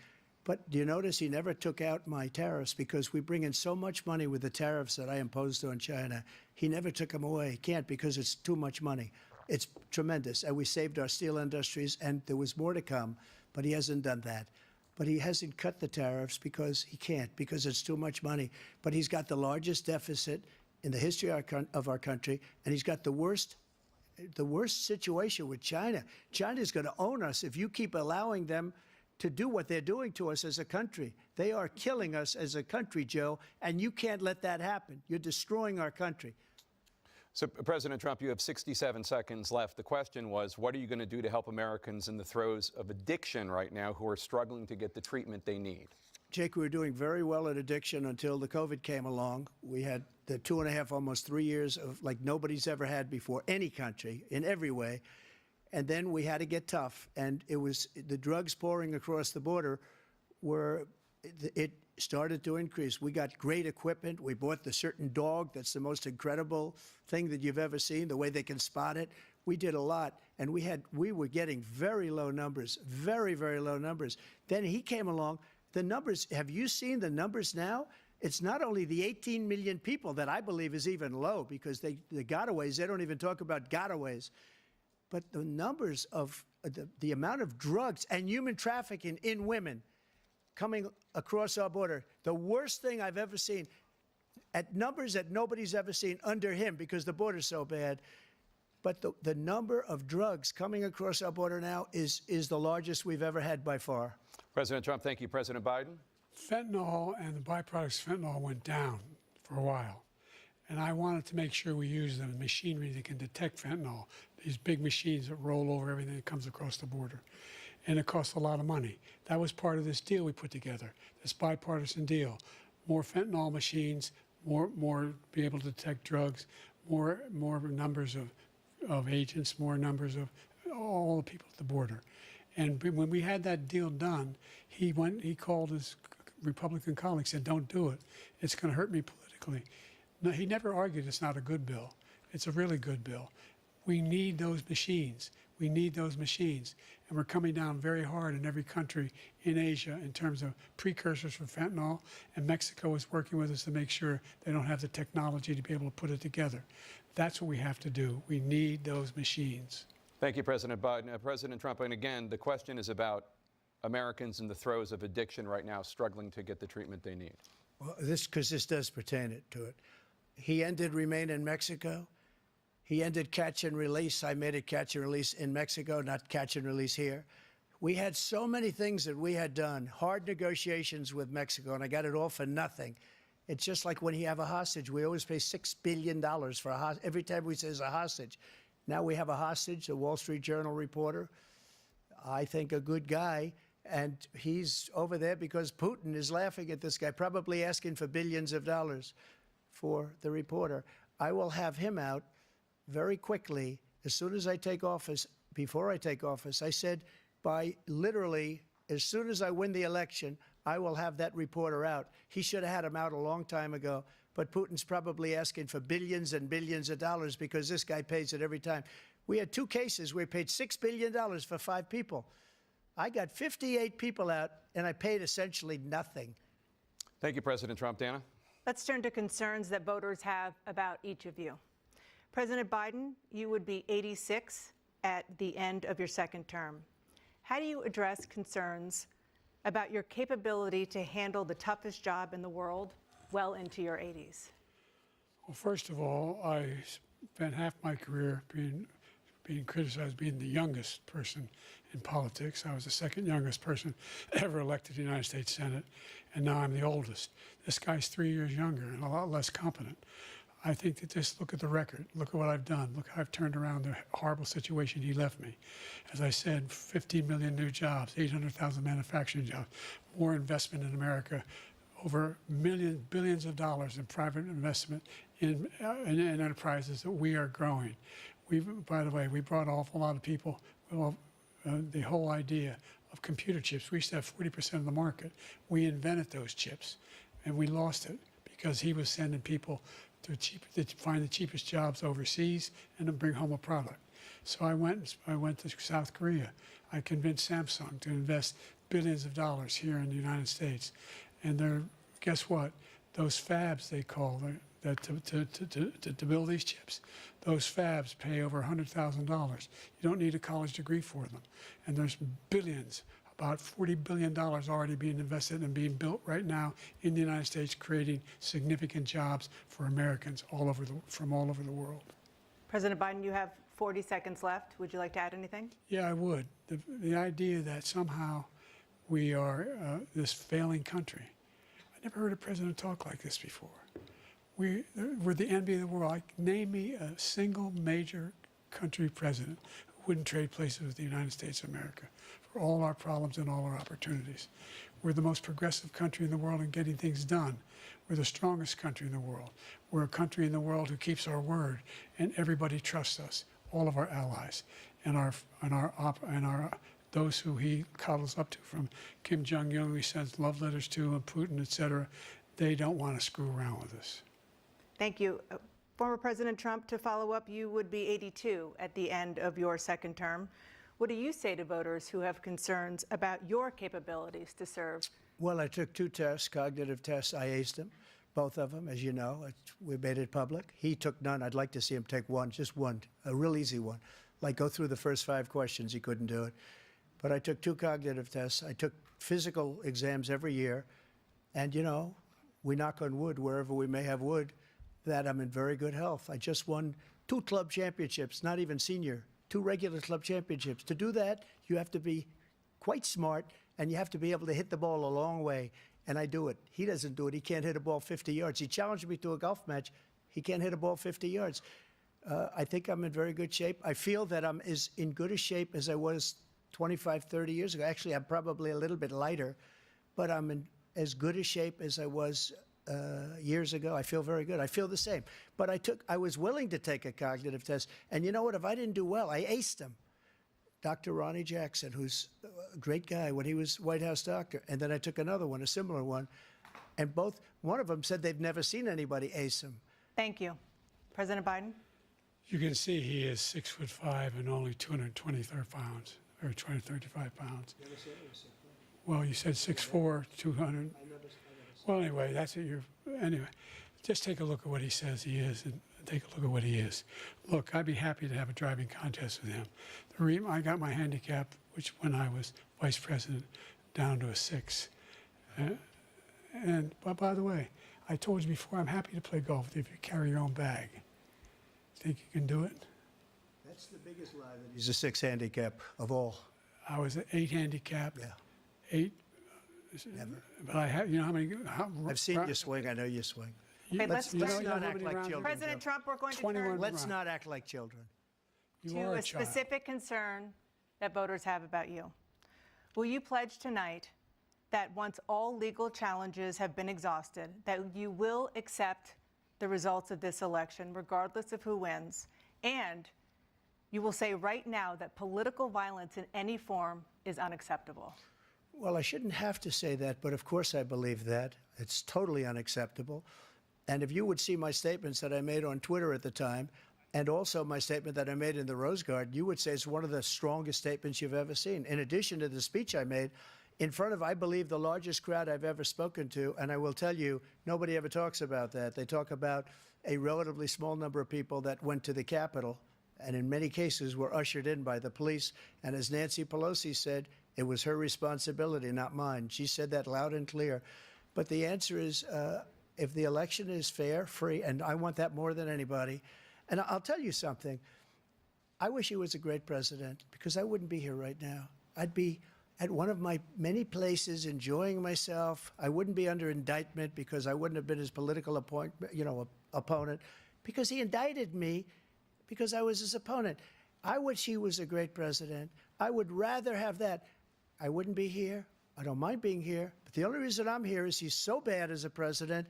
But do you notice he never took out my tariffs because we bring in so much money with the tariffs that I imposed on China. He never took them away. He can't because it's too much money. It's tremendous. And we saved our steel industries, and there was more to come, but he hasn't done that. But he hasn't cut the tariffs because he can't, because it's too much money. But he's got the largest deficit in the history of our country, and he's got the worst situation with China. China's going to own us if you keep allowing them to do what they're doing to us as a country. They are killing us as a country, Joe, and you can't let that happen. You're destroying our country. So, President Trump, you have 67 seconds left. The question was, what are you going to do to help Americans in the throes of addiction right now who are struggling to get the treatment they need? Jake, we were doing very well at addiction until the COVID came along. We had the 2.5, almost 3 years of like nobody's ever had before, any country, in every way. And then we had to get tough. And it was the drugs pouring across the border it started to increase. We got great equipment. We bought the certain dog that's the most incredible thing that you've ever seen, the way they can spot it. We did a lot, and we were getting very low numbers, very, very low numbers. Then he came along. The numbers, have you seen the numbers now? It's not only the 18 million people that I believe is even low, because the gotaways, they don't even talk about gotaways. But the numbers of the amount of drugs and human trafficking in women coming across our border, the worst thing I've ever seen, at numbers that nobody's ever seen under him because the border's so bad. But the number of drugs coming across our border now is the largest we've ever had by far. President Trump, thank you. President Biden? Fentanyl and the byproducts of fentanyl went down for a while. And I wanted to make sure we use the machinery that can detect fentanyl, these big machines that roll over everything that comes across the border. And it costs a lot of money. That was part of this deal we put together, this bipartisan deal. More fentanyl machines, more be able to detect drugs, more numbers of agents, more numbers of all the people at the border. And when we had that deal done, he called his Republican colleagues, said, "Don't do it. It's going to hurt me politically." No, he never argued it's not a good bill. It's a really good bill. We need those machines. We need those machines. And we're coming down very hard in every country in Asia in terms of precursors for fentanyl. And Mexico is working with us to make sure they don't have the technology to be able to put it together. That's what we have to do. We need those machines. Thank you, President Biden. President Trump, and again, the question is about Americans in the throes of addiction right now struggling to get the treatment they need. Well, because this does pertain to it. He ended Remain in Mexico. He ended catch and release. I made it catch and release in Mexico, not catch and release here. We had so many things that we had done, hard negotiations with Mexico, and I got it all for nothing. It's just like when you have a hostage. We always pay $6 billion for a hostage. Every time we say it's a hostage. Now we have a hostage, a Wall Street Journal reporter, I think a good guy, and he's over there because Putin is laughing at this guy, probably asking for billions of dollars for the reporter. I will have him out very quickly as soon as I take office. Before I take office, I said by literally as soon as I win the election, I will have that reporter out. He should have had him out a long time ago, but Putin's probably asking for billions and billions of dollars because this guy pays it every time. We had 2 cases where he paid $6 billion for 5 people. I got 58 people out, and I paid essentially nothing. Thank you, President Trump. Dana? Let's turn to concerns that voters have about each of you. President Biden, you would be 86 at the end of your second term. How do you address concerns about your capability to handle the toughest job in the world well into your 80s? Well, first of all, I spent half my career being criticized being the youngest person in politics. I was the second youngest person ever elected to the United States Senate, and now I'm the oldest. This guy's 3 years younger and a lot less competent. I think that just look at the record. Look at what I've done. Look how I've turned around the horrible situation he left me. As I said, 15 million new jobs, 800,000 manufacturing jobs, more investment in America, over billions of dollars in private investment in enterprises that we are growing. By the way, we brought an awful lot of people. Well, the whole idea of computer chips, we used to have 40% of the market. We invented those chips, and we lost it because he was sending people to find the cheapest jobs overseas and to bring home a product. So I went to South Korea. I convinced Samsung to invest billions of dollars here in the United States. And guess what? Those fabs, they call, to build these chips. Those fabs pay over $100,000. You don't need a college degree for them. And there's billions, about $40 billion already being invested and being built right now in the United States, creating significant jobs for Americans from all over the world. President Biden, you have 40 seconds left. Would you like to add anything? Yeah, I would. The idea that somehow we are this failing country. I never heard a president talk like this before. We're the envy of the world. Name me a single major country president who wouldn't trade places with the United States of America for all our problems and all our opportunities. We're the most progressive country in the world in getting things done. We're the strongest country in the world. We're a country in the world who keeps our word, and everybody trusts us, all of our allies, and those who he coddles up to, from Kim Jong-un, who he sends love letters to, and Putin, etc. They don't want to screw around with us. Thank you. Former President Trump, to follow up, you would be 82 at the end of your second term. What do you say to voters who have concerns about your capabilities to serve? Well, I took 2 tests, cognitive tests. I aced them, both of them, as you know. We made it public. He took none. I'd like to see him take one, just one, a real easy one. Like go through the first 5 questions. He couldn't do it. But I took 2 cognitive tests. I took physical exams every year. And, you know, we knock on wood wherever we may have wood, that I'm in very good health. I just won 2 club championships, not even senior, 2 regular club championships. To do that, you have to be quite smart, and you have to be able to hit the ball a long way. And I do it. He doesn't do it. He can't hit a ball 50 yards. He challenged me to a golf match. He can't hit a ball 50 yards. I think I'm in very good shape. I feel that I'm as in good a shape as I was 25, 30 years ago. Actually, I'm probably a little bit lighter, but I'm in as good a shape as I was years ago. I feel very good. I feel the same. But I was willing to take a cognitive test. And you know what? If I didn't do well, I aced him. Dr. Ronnie Jackson, who's a great guy when he was White House doctor. And then I took another one, a similar one. And one of them said they've never seen anybody ace him. Thank you. President Biden? You can see he is 6'5" and only 223 pounds, or 235 pounds. Well, you said 6'4", 200. Well, anyway, that's it. Anyway, just take a look at what he says he is, and take a look at what he is. Look, I'd be happy to have a driving contest with him. I got my handicap, which when I was vice president, down to a 6. But by the way, I told you before, I'm happy to play golf if you carry your own bag. Think you can do it? That's the biggest lie that he's a 6 handicap of all. I was an 8 handicap. Yeah. 8. Never. But I have, you know how many? I've seen you swing. I know you swing. Okay, let's not act like children. President Trump, we're going to turn Let's not act like children. to a specific concern that voters have about you. Will you pledge tonight that once all legal challenges have been exhausted, that you will accept the results of this election, regardless of who wins, and you will say right now that political violence in any form is unacceptable? Well, I shouldn't have to say that, but of course I believe that. It's totally unacceptable. And if you would see my statements that I made on Twitter at the time, and also my statement that I made in the Rose Garden, you would say it's one of the strongest statements you've ever seen. In addition to the speech I made in front of, I believe, the largest crowd I've ever spoken to, and I will tell you, nobody ever talks about that. They talk about a relatively small number of people that went to the Capitol, and in many cases were ushered in by the police. And as Nancy Pelosi said, it was her responsibility, not mine. She said that loud and clear. But the answer is, if the election is fair, free, and I want that more than anybody. And I'll tell you something. I wish he was a great president, because I wouldn't be here right now. I'd be at one of my many places enjoying myself. I wouldn't be under indictment because I wouldn't have been his political opponent, because he indicted me because I was his opponent. I wish he was a great president. I would rather have that. I wouldn't be here. I don't mind being here. But the only reason I'm here is he's so bad as a president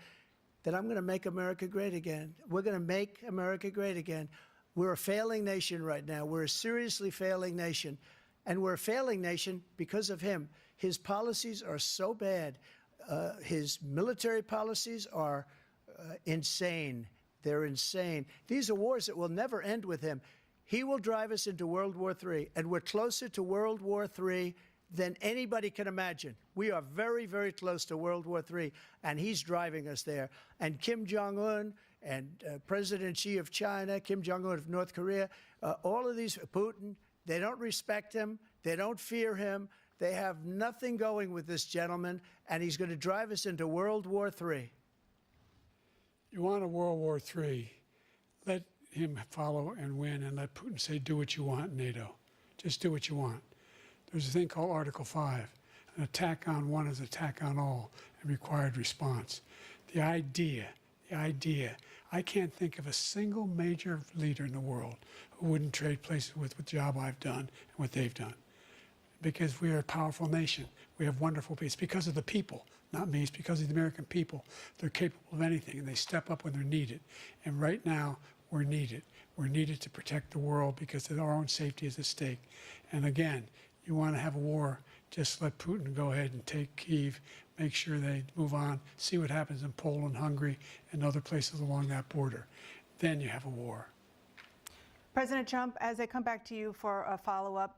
that I'm going to make America great again. We're going to make America great again. We're a failing nation right now. We're a seriously failing nation. And we're a failing nation because of him. His policies are so bad. His military policies are insane. They're insane. These are wars that will never end with him. He will drive us into World War III, and we're closer to World War III than anybody can imagine. We are very, very close to World War III, and he's driving us there. And Kim Jong-un and President Xi of China, Kim Jong-un of North Korea, all of these, Putin, they don't respect him. They don't fear him. They have nothing going with this gentleman, and he's going to drive us into World War III. You want a World War III, let him follow and win, and let Putin say, do what you want, NATO. Just do what you want. There's a thing called Article 5. An attack on one is an attack on all, and required response. The idea, I can't think of a single major leader in the world who wouldn't trade places with the job I've done and what they've done. Because we are a powerful nation. We have wonderful people. It's because of the people, not me. It's because of the American people. They're capable of anything, and they step up when they're needed. And right now, we're needed. We're needed to protect the world because our own safety is at stake. And again, you want to have a war, just let Putin go ahead and take Kyiv, make sure they move on, see what happens in Poland, Hungary, and other places along that border. Then you have a war. President Trump, as I come back to you for a follow-up,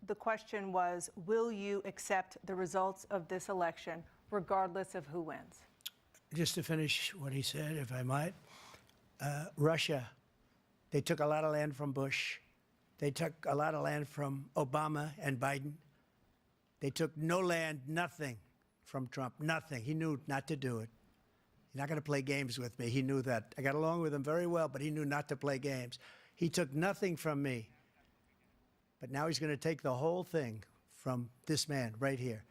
the question was, will you accept the results of this election, regardless of who wins? Just to finish what he said, if I might, Russia, they took a lot of land from Bush. They took a lot of land from Obama and Biden. They took no land, nothing from Trump, nothing. He knew not to do it. He's not going to play games with me. He knew that. I got along with him very well, but he knew not to play games. He took nothing from me. But now he's going to take the whole thing from this man right here.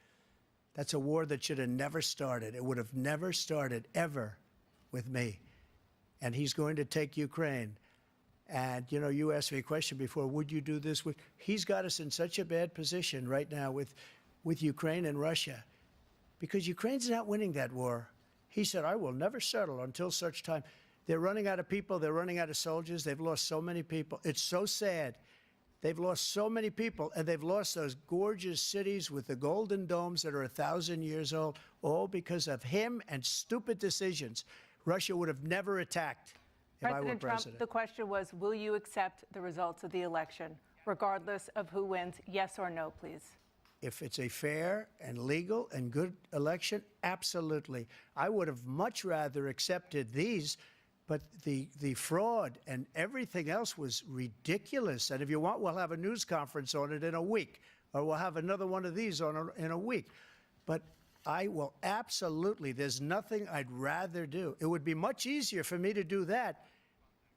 That's a war that should have never started. It would have never started ever with me. And he's going to take Ukraine. And, you know, you asked me a question before, would you do this? He's got us in such a bad position right now with Ukraine and Russia because Ukraine's not winning that war. He said, I will never settle until such time. They're running out of people. They're running out of soldiers. They've lost so many people. It's so sad. They've lost so many people, and they've lost those gorgeous cities with the golden domes that are 1,000 years old, all because of him and stupid decisions. Russia would have never attacked if I were President president. Trump, the question was, will you accept the results of the election, regardless of who wins? Yes or no, please. If it's a fair and legal and good election, absolutely. I would have much rather accepted these, but the fraud and everything else was ridiculous. And if you want, we'll have a news conference on it in a week, or we'll have another one of these in a week. But I will absolutely, there's nothing I'd rather do. It would be much easier for me to do that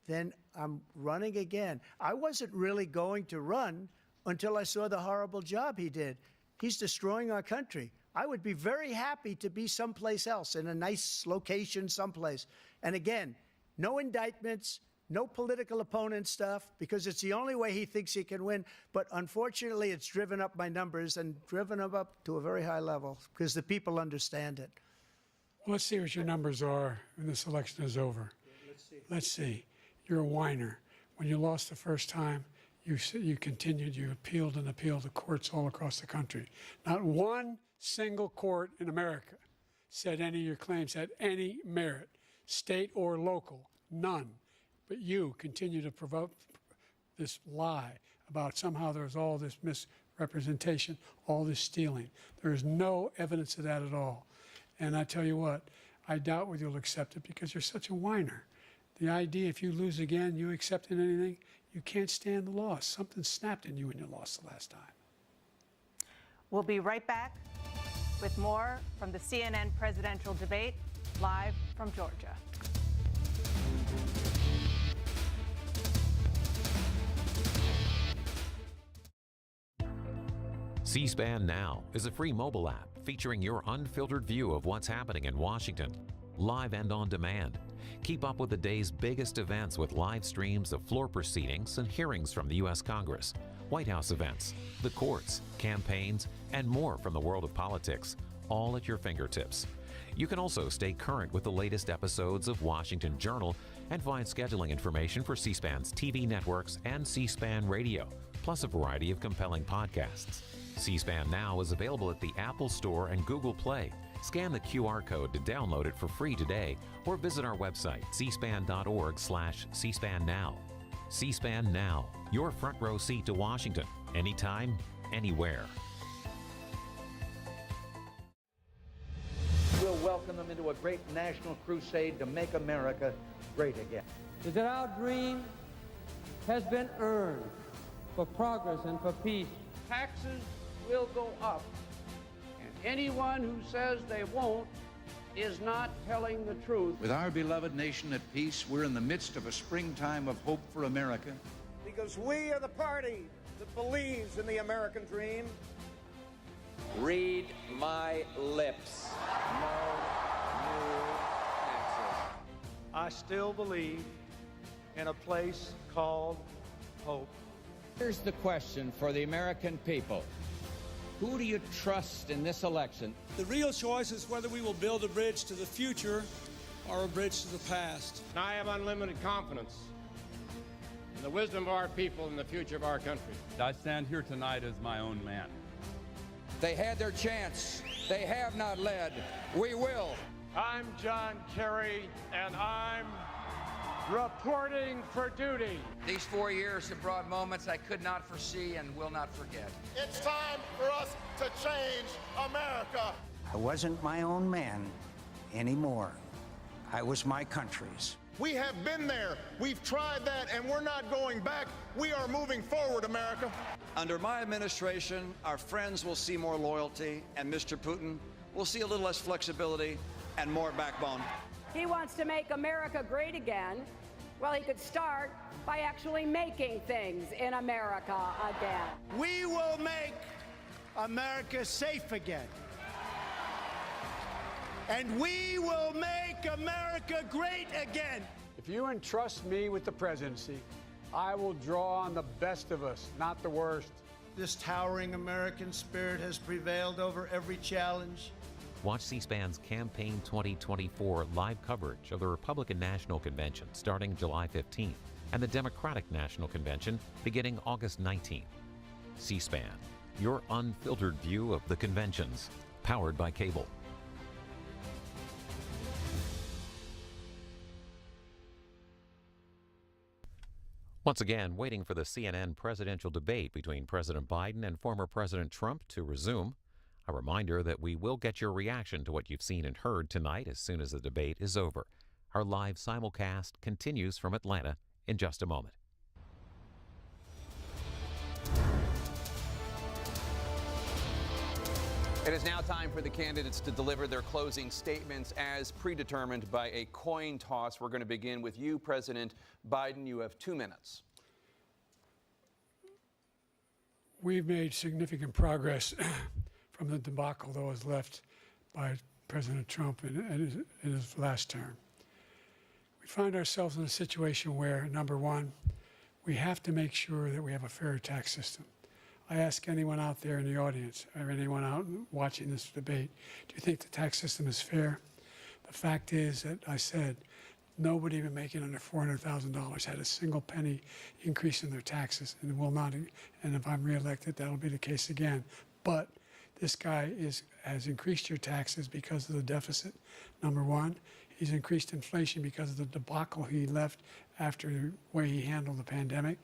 than I'm running again. I wasn't really going to run until I saw the horrible job he did. He's destroying our country. I would be very happy to be someplace else, in a nice location someplace. And again, no indictments, no political opponent stuff, because it's the only way he thinks he can win. But unfortunately, it's driven up my numbers and driven them up to a very high level because the people understand it. Well, let's see what your numbers are when this election is over. Let's see. You're a whiner. When you lost the first time, you continued, you appealed and appealed to courts all across the country. Not one single court in America said any of your claims had any merit, state or local, none. But you continue to provoke this lie about somehow there's all this misrepresentation, all this stealing. There is no evidence of that at all. And I tell you what, I doubt whether you'll accept it because you're such a whiner. The idea, if you lose again, you accepting anything, you can't stand the loss. Something snapped in you when you lost the last time. We'll be right back with more from the CNN presidential debate, live from Georgia. C-SPAN Now is a free mobile app featuring your unfiltered view of what's happening in Washington, live and on demand. Keep up with the day's biggest events with live streams of floor proceedings and hearings from the U.S. Congress, White House events, the courts, campaigns, and more from the world of politics, all at your fingertips. You can also stay current with the latest episodes of Washington Journal and find scheduling information for C-SPAN's TV networks and C-SPAN Radio, plus a variety of compelling podcasts. C-SPAN Now is available at the Apple Store and Google Play. Scan the QR code to download it for free today or visit our website, cspan.org/cspan now. C-SPAN Now, your front row seat to Washington, anytime, anywhere. We'll welcome them into a great national crusade to make America great again. Is that our dream has been earned for progress and for peace. Taxes will go up, and anyone who says they won't is not telling the truth. With our beloved nation at peace, we're in the midst of a springtime of hope for America. Because we are the party that believes in the American dream. Read my lips. No new taxes. I still believe in a place called hope. Here's the question for the American people. Who do you trust in this election? The real choice is whether we will build a bridge to the future or a bridge to the past. And I have unlimited confidence in the wisdom of our people and the future of our country. I stand here tonight as my own man. They had their chance. They have not led. We will. I'm John Kerry, and I'm reporting for duty. These 4 years have brought moments I could not foresee and will not forget. It's time for us to change America. I wasn't my own man anymore. I was my country's. We have been there. We've tried that, and we're not going back. We are moving forward, America. Under my administration, our friends will see more loyalty, and Mr. Putin will see a little less flexibility and more backbone. He wants to make America great again. Well, he could start by actually making things in America again. We will make America safe again. And we will make America great again. If you entrust me with the presidency, I will draw on the best of us, not the worst. This towering American spirit has prevailed over every challenge. Watch C-SPAN's Campaign 2024 live coverage of the Republican National Convention starting July 15th and the Democratic National Convention beginning August 19th. C-SPAN, your unfiltered view of the conventions, powered by cable. Once again, waiting for the CNN presidential debate between President Biden and former President Trump to resume. A reminder that we will get your reaction to what you've seen and heard tonight as soon as the debate is over. Our live simulcast continues from Atlanta in just a moment. It is now time for the candidates to deliver their closing statements as predetermined by a coin toss. We're going to begin with you, President Biden. You have 2 minutes. We've made significant progress from the debacle that was left by President Trump in his last term. We find ourselves in a situation where, number one, we have to make sure that we have a fair tax system. I ask anyone out there in the audience or anyone out watching this debate, do you think the tax system is fair? The fact is that I said nobody even making under $400,000 had a single penny increase in their taxes and will not. And if I'm reelected, that'll be the case again. But this guy has increased your taxes because of the deficit, number one. He's increased inflation because of the debacle he left after the way he handled the pandemic.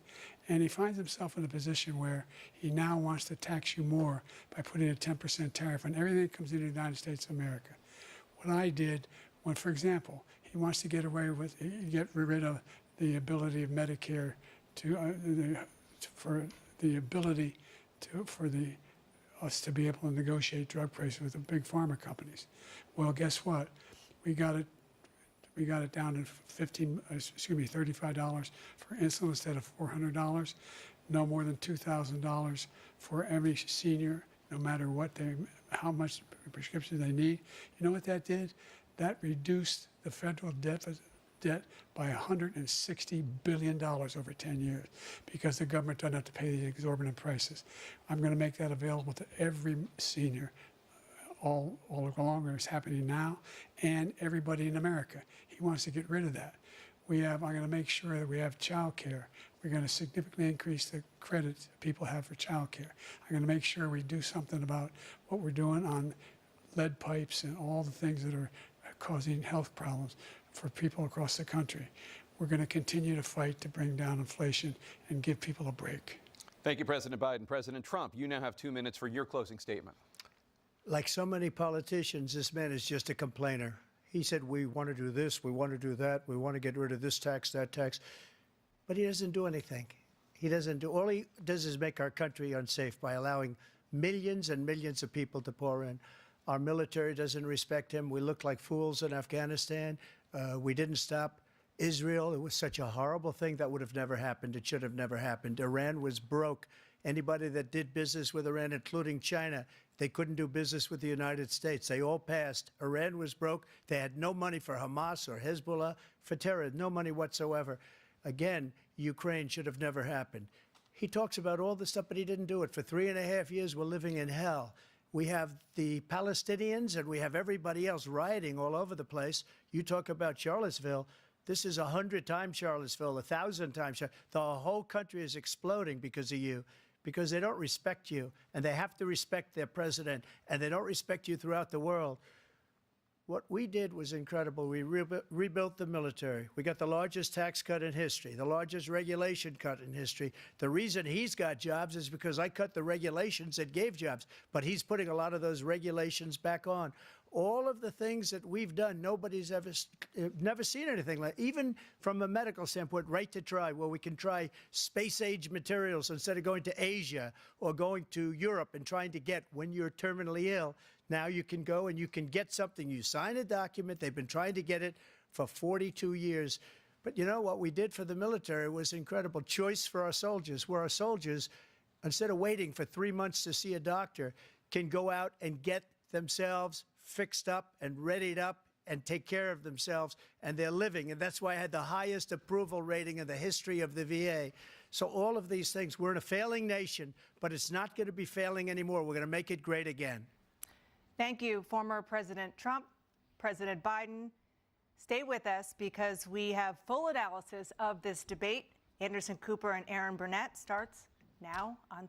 And he finds himself in a position where he now wants to tax you more by putting a 10% tariff on everything that comes into the United States of America. What I did, when, for example, he wants to get rid of the ability of Medicare for us to be able to negotiate drug prices with the big pharma companies. Well, guess what? We got it down to $35 for insulin instead of $400. No more than $2,000 for every senior, no matter how much prescription they need. You know what that did? That reduced the federal debt by $160 billion over 10 years because the government doesn't have to pay the exorbitant prices. I'm going to make that available to every senior all along. It's happening now, and everybody in America. He wants to get rid of that. I'm going to make sure that we have child care. We're going to significantly increase the credit people have for child care. I'm going to make sure we do something about what we're doing on lead pipes and all the things that are causing health problems for people across the country. We're going to continue to fight to bring down inflation and give people a break. Thank you, President Biden. President Trump, you now have 2 minutes for your closing statement. Like so many politicians, this man is just a complainer. He said, we want to do this, we want to do that, we want to get rid of this tax, that tax. But he doesn't do anything. He doesn't do, all he does is make our country unsafe by allowing millions and millions of people to pour in. Our military doesn't respect him. We look like fools in Afghanistan. We didn't stop Israel. It was such a horrible thing that would have never happened. It should have never happened. Iran was broke. Anybody that did business with Iran, including China, they couldn't do business with the United States. They all passed. Iran was broke. They had no money for Hamas or Hezbollah, for terror, no money whatsoever. Again, Ukraine should have never happened. He talks about all this stuff, but he didn't do it. For 3.5 years, we're living in hell. We have the Palestinians and we have everybody else rioting all over the place. You talk about Charlottesville. This is 100 times Charlottesville, 1,000 times. The whole country is exploding because of you, because they don't respect you, and they have to respect their president, and they don't respect you throughout the world. What we did was incredible. We rebuilt the military. We got the largest tax cut in history, the largest regulation cut in history. The reason he's got jobs is because I cut the regulations that gave jobs, but he's putting a lot of those regulations back on. All of the things that we've done, nobody's never seen anything like, even from a medical standpoint, right to try, where we can try space-age materials instead of going to Asia or going to Europe and trying to get, when you're terminally ill, now you can go and you can get something. You sign a document. They've been trying to get it for 42 years. But you know what we did for the military was incredible. Choice for our soldiers, where our soldiers, instead of waiting for 3 months to see a doctor, can go out and get themselves fixed up and readied up and take care of themselves, and they're living. And that's why I had the highest approval rating in the history of the VA. So all of these things, we're in a failing nation, but it's not going to be failing anymore. We're going to make it great again. Thank you, former President Trump, President Biden. Stay with us because we have full analysis of this debate. Anderson Cooper and Aaron Burnett starts now on